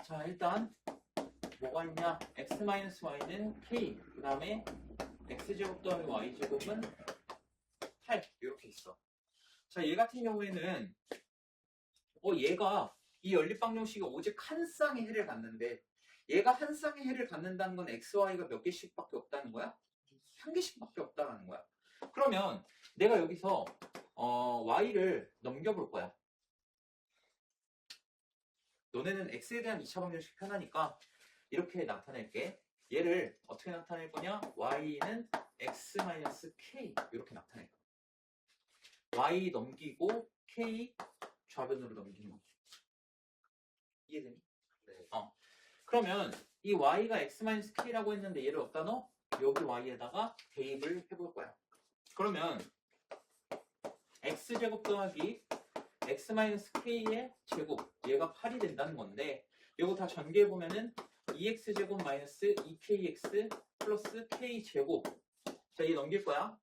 자, 일단 뭐가 있냐? x-y는 k, 그 다음에 x제곱 더하기 y제곱은 8 이렇게 있어. 자, 얘 같은 경우에는 얘가 이 연립방정식이 오직 한 쌍의 해를 갖는데, 얘가 한 쌍의 해를 갖는다는 건 x, y가 몇 개씩밖에 없다는 거야? 한 개씩밖에 없다는 거야. 그러면 내가 여기서 y를 넘겨볼 거야. 너네는 x에 대한 2차 방정식 편하니까 이렇게 나타낼게. 얘를 어떻게 나타낼 거냐? y는 x-k 이렇게 나타낼 거야. y 넘기고 k 좌변으로 넘기는 거지. 이해되니? 네. 그러면 이 y가 x-k라고 했는데 얘를 어디다 넣어? 여기 y에다가 대입을 해볼 거야. 그러면 x제곱 더하기 x-k의 제곱, 얘가 8이 된다는 건데, 이거 다 전개해보면은 2x제곱 마이너스 2kx 플러스 k제곱. 자, 얘 넘길 거야.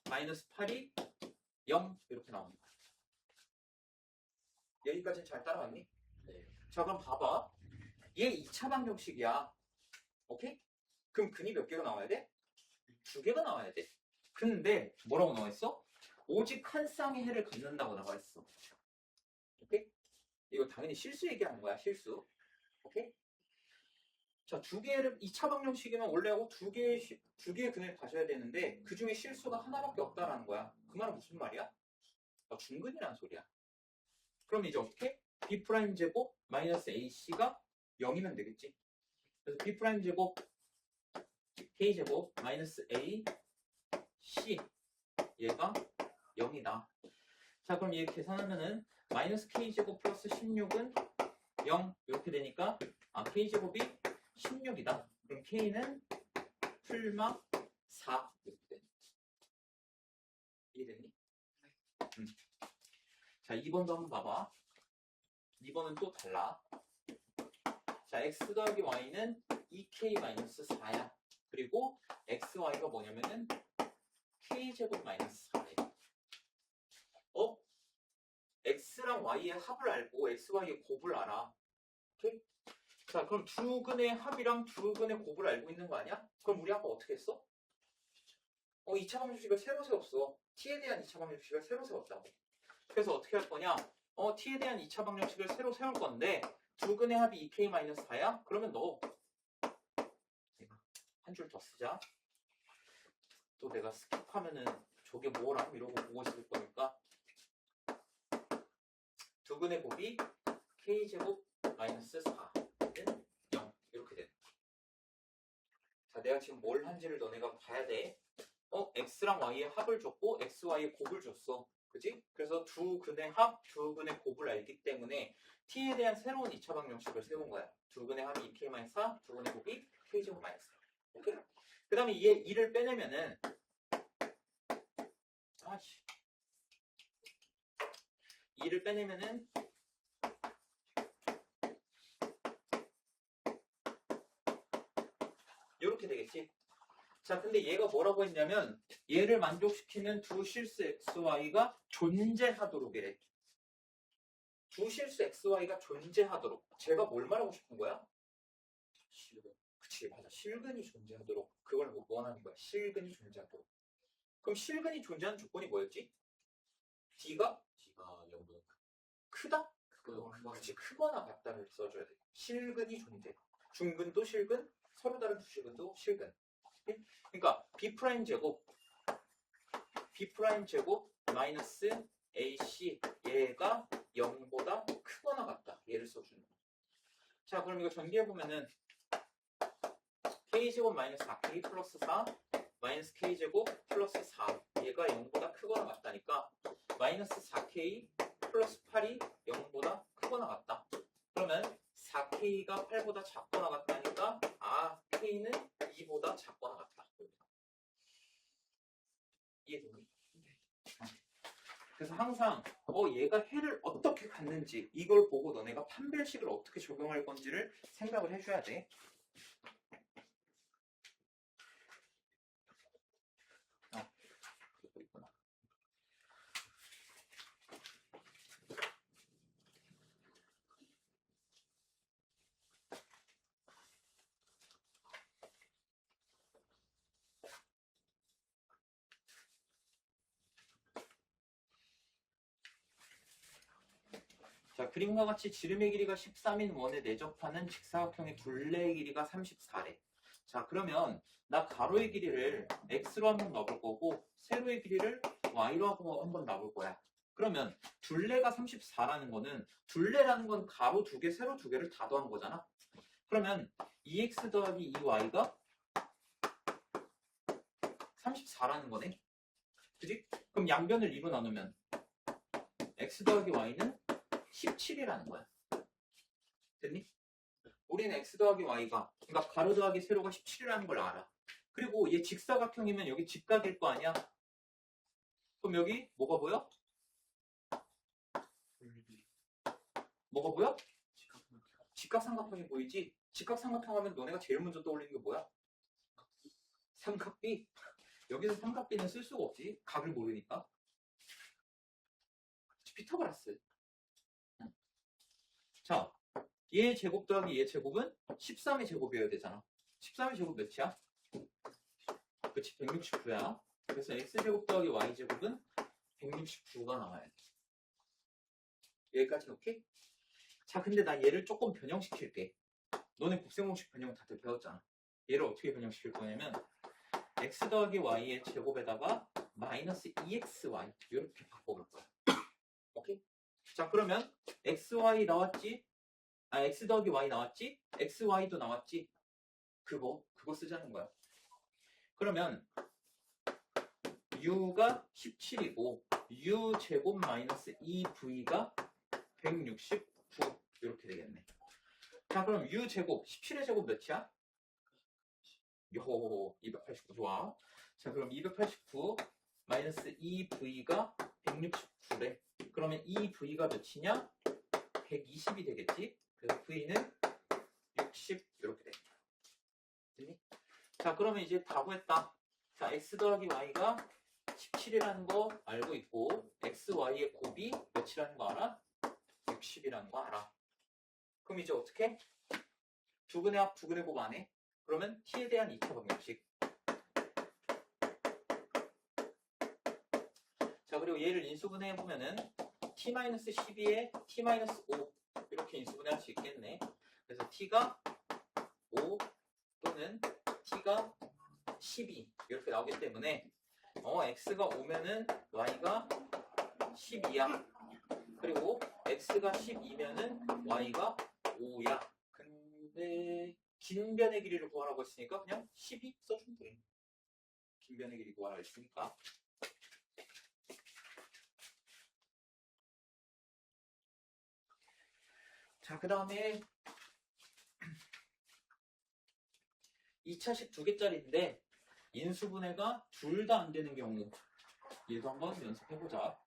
마이너스 8이 0 이렇게 나오는 거야. 여기까지는 잘 따라왔니? 네. 자, 그럼 봐봐. 얘 2차 방정식이야. 오케이? 그럼 근이 몇 개가 나와야 돼? 2개가 나와야 돼. 근데 뭐라고 나와 있어? 오직 한 쌍의 해를 갖는다고 나와 있어. 오케이? 이거 당연히 실수 얘기하는 거야, 실수. 오케이? 자, 2개를 2차 방정식이면 원래하고 2개의 근을 가져야 되는데 그 중에 실수가 하나밖에 없다라는 거야. 그 말은 무슨 말이야? 중근이라는 소리야. 그럼 이제 어떻게? b' 제곱 마이너스 ac가 0이면 되겠지. 그래서 b' 제곱 k 제곱 마이너스 a c 얘가 0이다. 자, 그럼 얘 계산하면은 마이너스 k제곱 플러스 16은 0 이렇게 되니까 k제곱이 16이다. 그럼 k는 풀마 4 이렇게 돼. 이해됐니? 자, 2번도 한번 봐봐. 2번은 또 달라. 자, x 더하기 y는 2k-4야. 그리고 xy가 뭐냐면은 k제곱 마이너스 4래. x랑 y의 합을 알고 xy의 곱을 알아. 오케이? 자, 그럼 두 근의 합이랑 두 근의 곱을 알고 있는 거 아니야? 그럼 우리 아까 어떻게 했어? 2차 방정식을 새로 세웠어. t에 대한 2차 방정식을 새로 세웠다고. 그래서 어떻게 할 거냐? t에 대한 2차 방정식을 새로 세울 건데 두 근의 합이 2k-4야? 그러면 너 한 줄 더 쓰자. 또 내가 스킵하면은 저게 뭐라고 이러고 보고 있을 거니까 두 근의 곱이 k제곱 마이너스 4는 0 이렇게 되는 거야. 자, 내가 지금 뭘 한지를 너네가 봐야 돼. x랑 y의 합을 줬고 xy의 곱을 줬어. 그지? 그래서 두 근의 합, 두 근의 곱을 알기 때문에 t에 대한 새로운 2차 방정식을 세운 거야. 두 근의 합이 2k-4, 두 근의 곱이 k제곱 마이너스 4. 오케이? 그 다음에 얘 2를 빼내면은 2를 빼내면은 이렇게 되겠지. 자, 근데 얘가 뭐라고 했냐면 얘를 만족시키는 두 실수 xy가 존재하도록 이래. 두 실수 xy가 존재하도록. 제가 뭘 말하고 싶은 거야? 실근. 그치, 맞아. 실근이 존재하도록. 그걸 뭐 원하는 거야. 실근이 존재하도록. 그럼 실근이 존재하는 조건이 뭐였지? D가 0보다 크다? 그치, 크거나 같다를 써줘야 돼. 실근이 존재. 중근도 실근, 서로 다른 두 실근도 실근. 그러니까 B' 제곱 마이너스 AC 얘가 0보다 크거나 같다. 얘를 써주는 거야. 자, 그럼 이거 전개해보면은 K제곱 마이너스 4K 플러스 4 마이너스 K제곱 플러스 4 얘가 0보다 크거나 같다니까 마이너스 4K 플러스 8이 0보다 크거나 같다. 그러면 4K가 8보다 작거나 같다니까 K는 2보다 작거나 같다. 이해되니? 그래서 항상 얘가 해를 어떻게 갖는지 이걸 보고 너네가 판별식을 어떻게 적용할 건지를 생각을 해줘야 돼. 자, 그림과 같이 지름의 길이가 13인 원에 내접하는 직사각형의 둘레의 길이가 34래. 자, 그러면 나 가로의 길이를 x로 한번 넣어볼 거고 세로의 길이를 y로 한번 넣어볼 거야. 그러면 둘레가 34라는 거는 둘레라는 건 가로 2개, 세로 2개를 다 더한 거잖아. 그러면 2x 더하기 2y가 34라는 거네. 그지? 그럼 양변을 2로 나누면 x 더하기 y는 17이라는 거야. 됐니? 우리는 x 더하기 y가 그러니까 가로 더하기 세로가 17이라는 걸 알아. 그리고 얘 직사각형이면 여기 직각일 거 아니야? 그럼 여기 뭐가 보여? 뭐가 보여? 직각삼각형이 보이지? 직각삼각형 하면 너네가 제일 먼저 떠올리는 게 뭐야? 삼각비? 여기서 삼각비는 쓸 수가 없지. 각을 모르니까. 피타고라스. 자, 얘 제곱 더하기 얘 제곱은 13의 제곱이어야 되잖아. 13의 제곱 몇이야? 그치, 169야. 그래서 x제곱 더하기 y제곱은 169가 나와야 돼. 여기까지 오케이? 자, 근데 나 얘를 조금 변형시킬게. 너네 곱셈공식 변형 다들 배웠잖아. 얘를 어떻게 변형시킬 거냐면 x 더하기 y의 제곱에다가 마이너스 2xy 이렇게 바꿔볼 거야. 오케이? 자, 그러면 xy 나왔지? x 더하기 y 나왔지? xy도 나왔지? 그거 쓰자는 거야. 그러면 u가 17이고 u 제곱 마이너스 2v가 169 이렇게 되겠네. 자, 그럼 u 제곱 17의 제곱 몇이야? 289 좋아. 자, 그럼 289 마이너스 2v가 169래. 그러면 2v가 몇이냐? 120이 되겠지? 그래서 v는 60 이렇게 돼. 됐니? 자, 그러면 이제 다 구했다. 자, x 더하기 y가 17이라는 거 알고 있고 xy의 곱이 몇이라는 거 알아? 60이라는 거 알아. 그럼 이제 어떻게? 두근의 합, 두근의 곱 안 해? 그러면 t에 대한 2차 방정식. 자, 그리고 얘를 인수분해 해보면은 t-12에 t-5 이렇게 인수분해 할 수 있겠네. 그래서 t가 5 또는 t가 12 이렇게 나오기 때문에 x가 5면은 y가 12야. 그리고 x가 12면은 y가 5야. 근데 긴 변의 길이를 구하라고 했으니까 그냥 12 써주면 돼. 긴 변의 길이 구하라고 했으니까. 자, 그 다음에 2차식 2개짜리인데 인수분해가 둘 다 안 되는 경우 얘도 한번 연습해보자.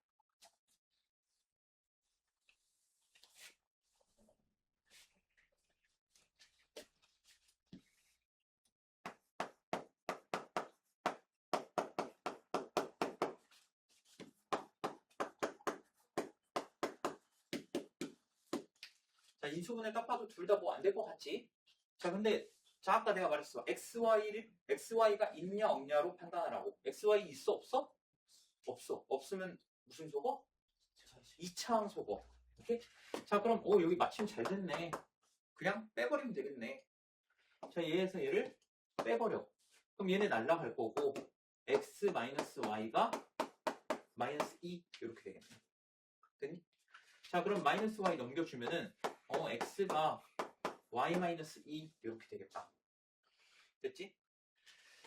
자, 인수분해 딱 봐도 둘 다 뭐 안 될 것 같지? 자, 근데 자, 아까 내가 말했어. XY가 있냐 없냐로 판단하라고. XY 있어 없어? 없어. 없으면 무슨 속어? 2차항 속어. 오케이? 자, 그럼 여기 마침 잘 됐네. 그냥 빼버리면 되겠네. 자, 얘에서 얘를 빼버려. 그럼 얘네 날라갈 거고 x-y가 -2 이렇게 되겠네. 됐니? 자, 그럼 -y 넘겨주면은 x가 y-2 이렇게 되겠다. 됐지?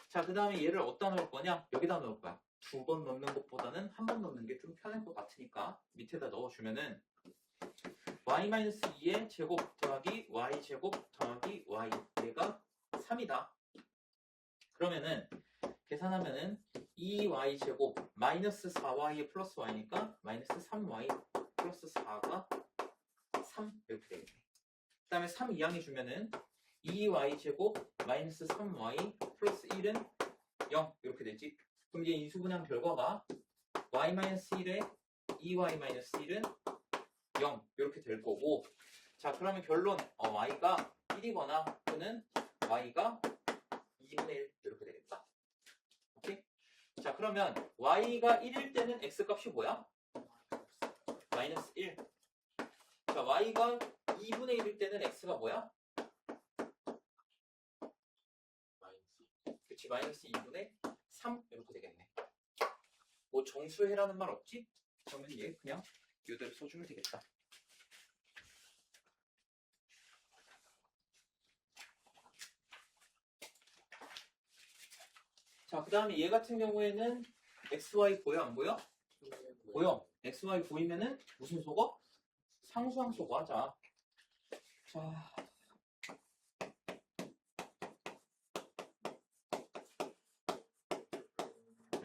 자, 그 다음에 얘를 어디다 넣을 거냐? 여기다 넣을 거야. 2번 넣는 것보다는 한 번 넣는 게 좀 편할 것 같으니까 밑에다 넣어주면은 y-2의 제곱 더하기 y제곱 더하기 y 얘가 3이다. 그러면은 계산하면은 2y제곱 마이너스 4y 플러스 y니까 마이너스 3y 플러스 4가 3 이렇게 되겠네. 그 다음에 3 이항해 주면은 2y제곱 마이너스 3y 플러스 1은 0 이렇게 되지. 그럼 얘 인수분해한 결과가 y-1에 2y-1은 0 이렇게 될 거고. 자, 그러면 결론 y가 1이거나 또는 y가 2분의 1 이렇게 되겠다. 오케이? 자, 그러면 y가 1일 때는 x값이 뭐야? 마이너스 1. 자, y가 2분의 1일 때는 x가 뭐야? 그치, 마이너스 2분의 3 이렇게 되겠네. 뭐 정수해라는 말 없지? 그러면 얘 그냥 이대로 써주면 되겠다. 자, 그 다음에 얘 같은 경우에는 xy 보여 안 보여? 보여. xy 보이면은 무슨 속어? 상수항 속어 하자. 자,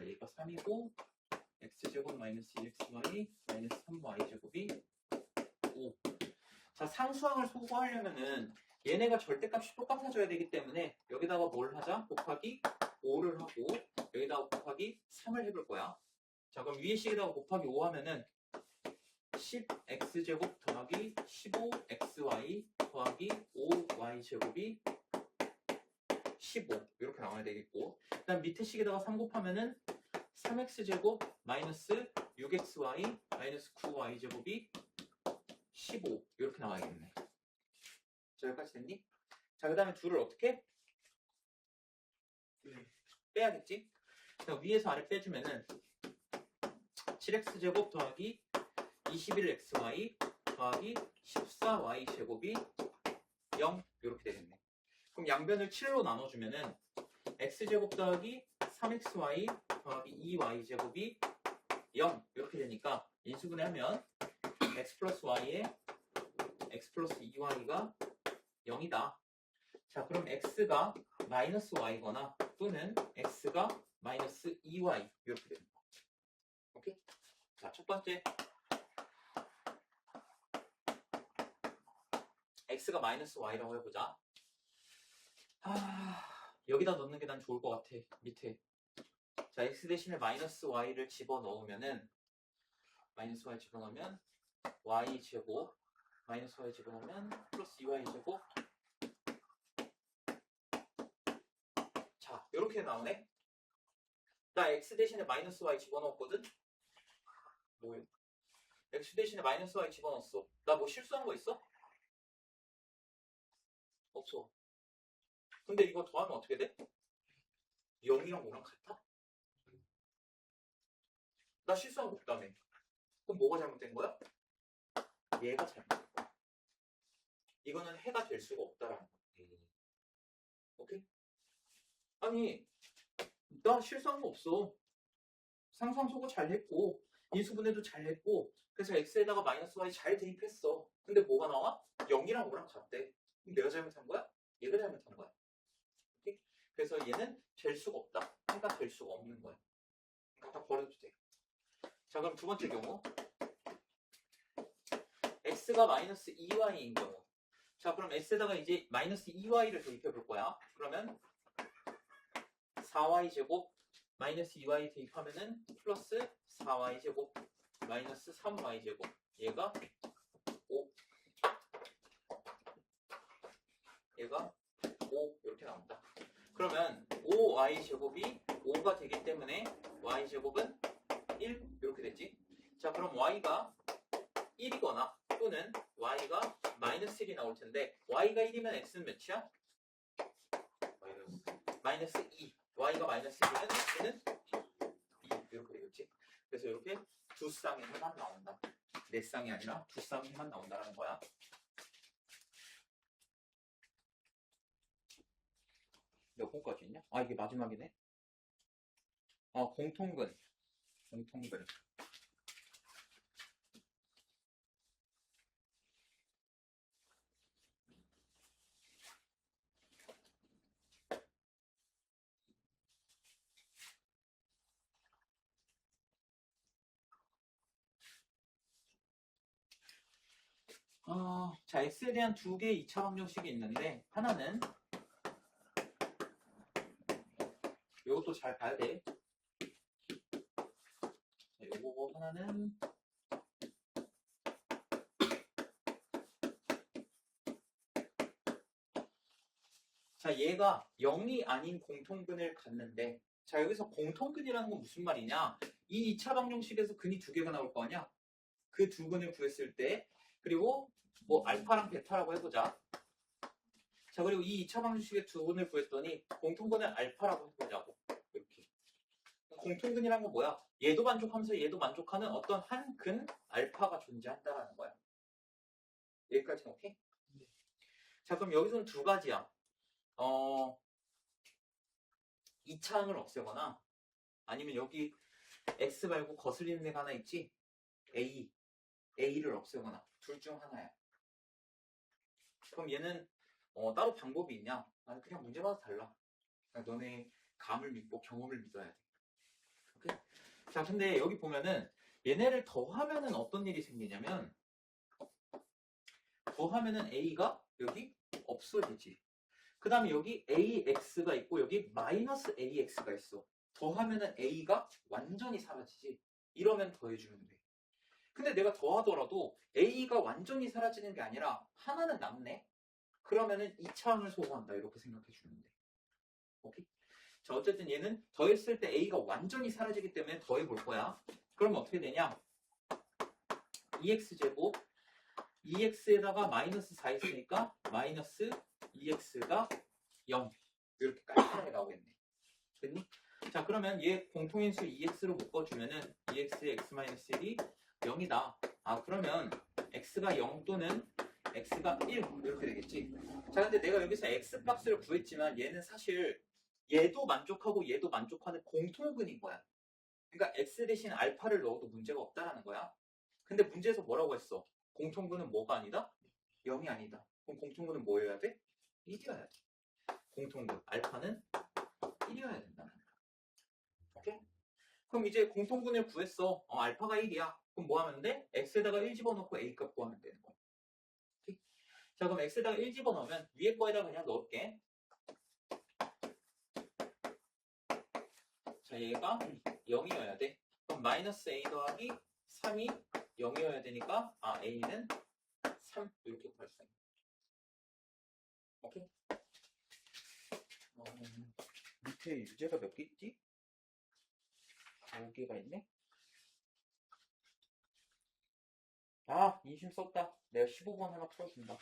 얘가 3이고 x제곱 마이너스 2xy 마이너스 3y제곱이 5. 자, 상수항을 소거하려면은 얘네가 절대값이 똑같아져야 되기 때문에 여기다가 뭘 하자? 곱하기 5를 하고 여기다가 곱하기 3을 해볼 거야. 자, 그럼 위에 식에다가 곱하기 5 하면은 10x제곱 더하기 15xy 더하기 5y제곱이 15 이렇게 나와야 되겠고, 그 다음 밑에 식에다가 3 곱하면은 3x제곱 마이너스 6xy 마이너스 9y제곱이 15 이렇게 나와야겠네. 자, 여기까지 됐니? 자, 그 다음에 둘을 어떻게? 빼야겠지? 자, 위에서 아래 빼주면은 7x제곱 더하기 21xy 더하기 14y제곱이 0 이렇게 되겠네. 그럼 양변을 7로 나눠주면은 x제곱 더하기 3xy 더하기 2y제곱이 0 이렇게 되니까 인수분해하면 x 플러스 y에 x 플러스 2y가 0이다. 자, 그럼 x가 마이너스 y거나 또는 x가 마이너스 2y 이렇게 됩니다. 오케이? 자, 첫 번째 x가 마이너스 y라고 해보자. 여기다 넣는 게 난 좋을 것 같아. 밑에. 자, x 대신에 마이너스 y를 집어넣으면은 마이너스 y 집어넣으면 y 제곱 마이너스 y 집어넣으면 플러스 2y 제곱. 자, 이렇게 나오네. 나 x 대신에 마이너스 y 집어넣었거든? 뭐예요? x 대신에 마이너스 y 집어넣었어. 나 뭐 실수한 거 있어? 없어. 근데 이거 더하면 어떻게 돼? 0이랑 5랑 같아? 나 실수한 거 없다며. 그럼 뭐가 잘못된 거야? 얘가 잘못된 거야. 이거는 해가 될 수가 없다라는 거야. 오케이? 아니, 나 실수한 거 없어. 상수함수고 잘했고 인수분해도 잘했고 그래서 x에다가 마이너스 y 잘 대입했어. 근데 뭐가 나와? 0이랑 5랑 같대. 그럼 내가 잘못한 거야? 얘가 잘못한 거야. 오케이? 그래서 얘는 될 수가 없다. 해가 될 수가 없는 거야. 갖다 버려도 돼. 자, 그럼 두 번째 경우 x가 마이너스 2y인 경우. 자, 그럼 x에다가 이제 마이너스 2y를 대입해 볼 거야. 그러면 4y 제곱 마이너스 2y 대입하면은 플러스 4y 제곱 마이너스 3y 제곱. 얘가 5. 얘가 5 이렇게 나온다. 그러면 5y 제곱이 5가 되기 때문에 y 제곱은 1 이렇게 됐지. 자, 그럼 y가 1이거나 또는 y가 마이너스 1이 나올 텐데 y가 1이면 x는 몇이야? 마이너스 2. y가 마이너스 1이면 x는 2 이렇게 되겠지. 그래서 이렇게 두 쌍의 해만 나온다. 네 쌍이 아니라 두 쌍의 해만 나온다는 거야. 몇 번까지 있냐? 아, 이게 마지막이네. 공통근. 공통근. 자, x에 대한 두 개의 2차 방정식이 있는데 하나는 이것도 잘 봐야 돼. 자, 요거 하나는 자, 얘가 0이 아닌 공통근을 갖는데 자, 여기서 공통근이라는 건 무슨 말이냐? 이 2차 방정식에서 근이 두 개가 나올 거 아니야? 그 두 근을 구했을 때 그리고 뭐 알파랑 베타라고 해보자. 자, 그리고 이 2차 방정식의 두 근을 구했더니 공통근을 알파라고 해보자고. 이렇게. 공통근이란 건 뭐야? 얘도 만족하면서 얘도 만족하는 어떤 한 근 알파가 존재한다라는 거야. 여기까지는 오케이? 자, 그럼 여기서는 두 가지야. 2차항을 없애거나 아니면 여기 x 말고 거슬리는 애가 하나 있지? a를 없애거나 둘 중 하나야. 그럼 얘는 따로 방법이 있냐? 아니, 그냥 문제마다 달라. 그러니까 너네 감을 믿고 경험을 믿어야 돼. 오케이? 자, 근데 여기 보면은 얘네를 더하면은 어떤 일이 생기냐면 더하면은 a가 여기 없어지지. 그 다음에 여기 ax가 있고 여기 마이너스 ax가 있어. 더하면은 a가 완전히 사라지지. 이러면 더해주면 돼. 근데 내가 더하더라도 a가 완전히 사라지는 게 아니라 하나는 남네. 그러면은 2차항을 소거한다. 이렇게 생각해 주면 돼. 오케이? 자, 어쨌든 얘는 더했을 때 a가 완전히 사라지기 때문에 더해 볼 거야. 그러면 어떻게 되냐? 2x제곱 2x에다가 마이너스 4 있으니까 마이너스 2x가 0 이렇게 깔끔하게 나오겠네. 됐니? 자, 그러면 얘 공통인수 2x로 묶어주면은 2x의 x-1이 0이다. 그러면 x가 0 또는 x가 1 이렇게 되겠지. 자, 근데 내가 여기서 x값을 구했지만 얘는 사실 얘도 만족하고 얘도 만족하는 공통근인 거야. 그러니까 x 대신 알파를 넣어도 문제가 없다라는 거야. 근데 문제에서 뭐라고 했어? 공통근은 뭐가 아니다? 0이 아니다. 그럼 공통근은 뭐여야 돼? 1이어야 돼. 공통근 알파는 1이어야 된다. 오케이? 그럼 이제 공통근을 구했어. 알파가 1이야. 그럼 뭐 하면 돼? x에다가 1 집어넣고 a값 구하면 되는 거야. 오케이? 자, 그럼 x에다가 1 집어넣으면 위에 거에다 그냥 넣을게. 자, 얘가 0이어야 돼. 그럼 마이너스 a 더하기 3이 0이어야 되니까 a는 3 이렇게 구할 수 있는. 오케이? 밑에 유제가 몇 개 있지? 5개가 있네? 인심 썼다. 내가 15번 하나 풀어준다.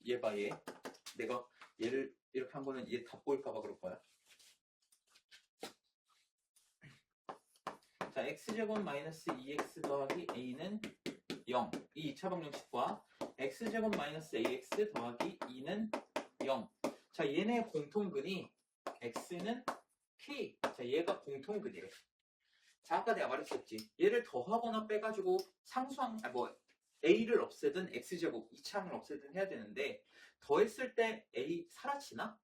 얘 봐, 얘. 내가 얘를 이렇게 한 거는 얘 다 보일까봐 그럴 거야. 자, x제곱 마이너스 2x 더하기 a는 0. 이 2차 방정식과 x제곱 마이너스 ax 더하기 2는 0. 자, 얘네 공통근이 x는 k. 자, 얘가 공통근이래. 자, 아까 내가 말했었지. 얘를 더하거나 빼가지고 상수항, a를 없애든 x제곱 2차항을 없애든 해야 되는데 더했을 때 a 사라지나?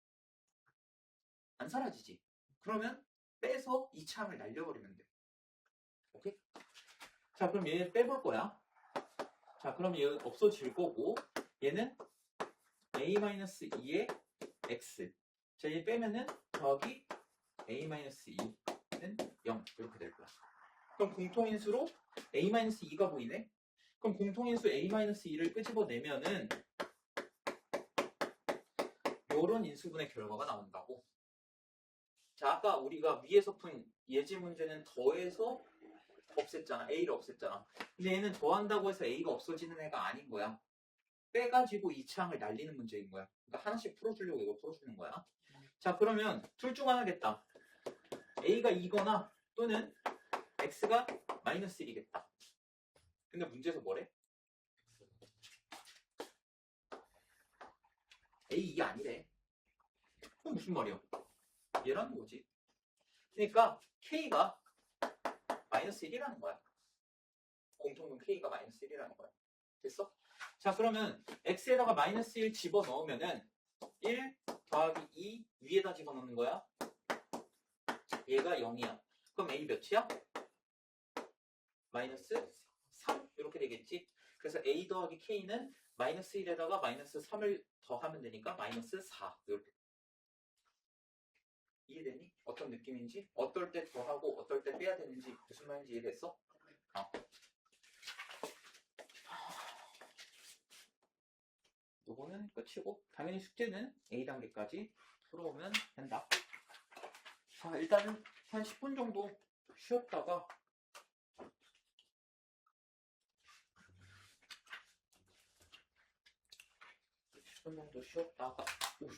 안 사라지지. 그러면 빼서 2차항을 날려버리면 돼. 오케이? 자, 그럼 얘 빼볼 거야. 자, 그럼 얘 없어질 거고 얘는 a-2의 x. 자, 얘 빼면은 더하기 a-2는 0 이렇게 될 거야. 그럼 공통인수로 a-2가 보이네? 그럼 공통인수 a-2를 끄집어내면은 요런 인수분의 결과가 나온다고. 자, 아까 우리가 위에서 푼 예지 문제는 더해서 없앴잖아. a를 없앴잖아. 근데 얘는 더한다고 해서 a가 없어지는 애가 아닌 거야. 빼가지고 2차항을 날리는 문제인 거야. 그러니까 하나씩 풀어주려고 이거 풀어주는 거야. 자, 그러면 둘 중 하나겠다. a가 2거나 또는 x가 마이너스 1이겠다. 근데 문제에서 뭐래? a 2가 아니래. 그럼 무슨 말이야? 얘라는 거지. 그러니까 k가 마이너스 1이라는 거야. 공통분 k가 마이너스 1이라는 거야. 됐어? 자, 그러면 x에다가 마이너스 1 집어넣으면은 1 더하기 2 위에다 집어넣는 거야. 얘가 0이야. 그럼 a 몇이야? 마이너스 3 이렇게 되겠지. 그래서 a 더하기 k는 마이너스 1에다가 마이너스 3을 더하면 되니까 마이너스 4 이렇게. 이해되니? 어떤 느낌인지? 어떨 때 더하고 어떨 때 빼야 되는지 무슨 말인지 이해됐어? 요거는 끝이고 당연히 숙제는 A단계까지 풀어오면 된다. 자, 일단은 한 10분 정도 쉬었다가 오우.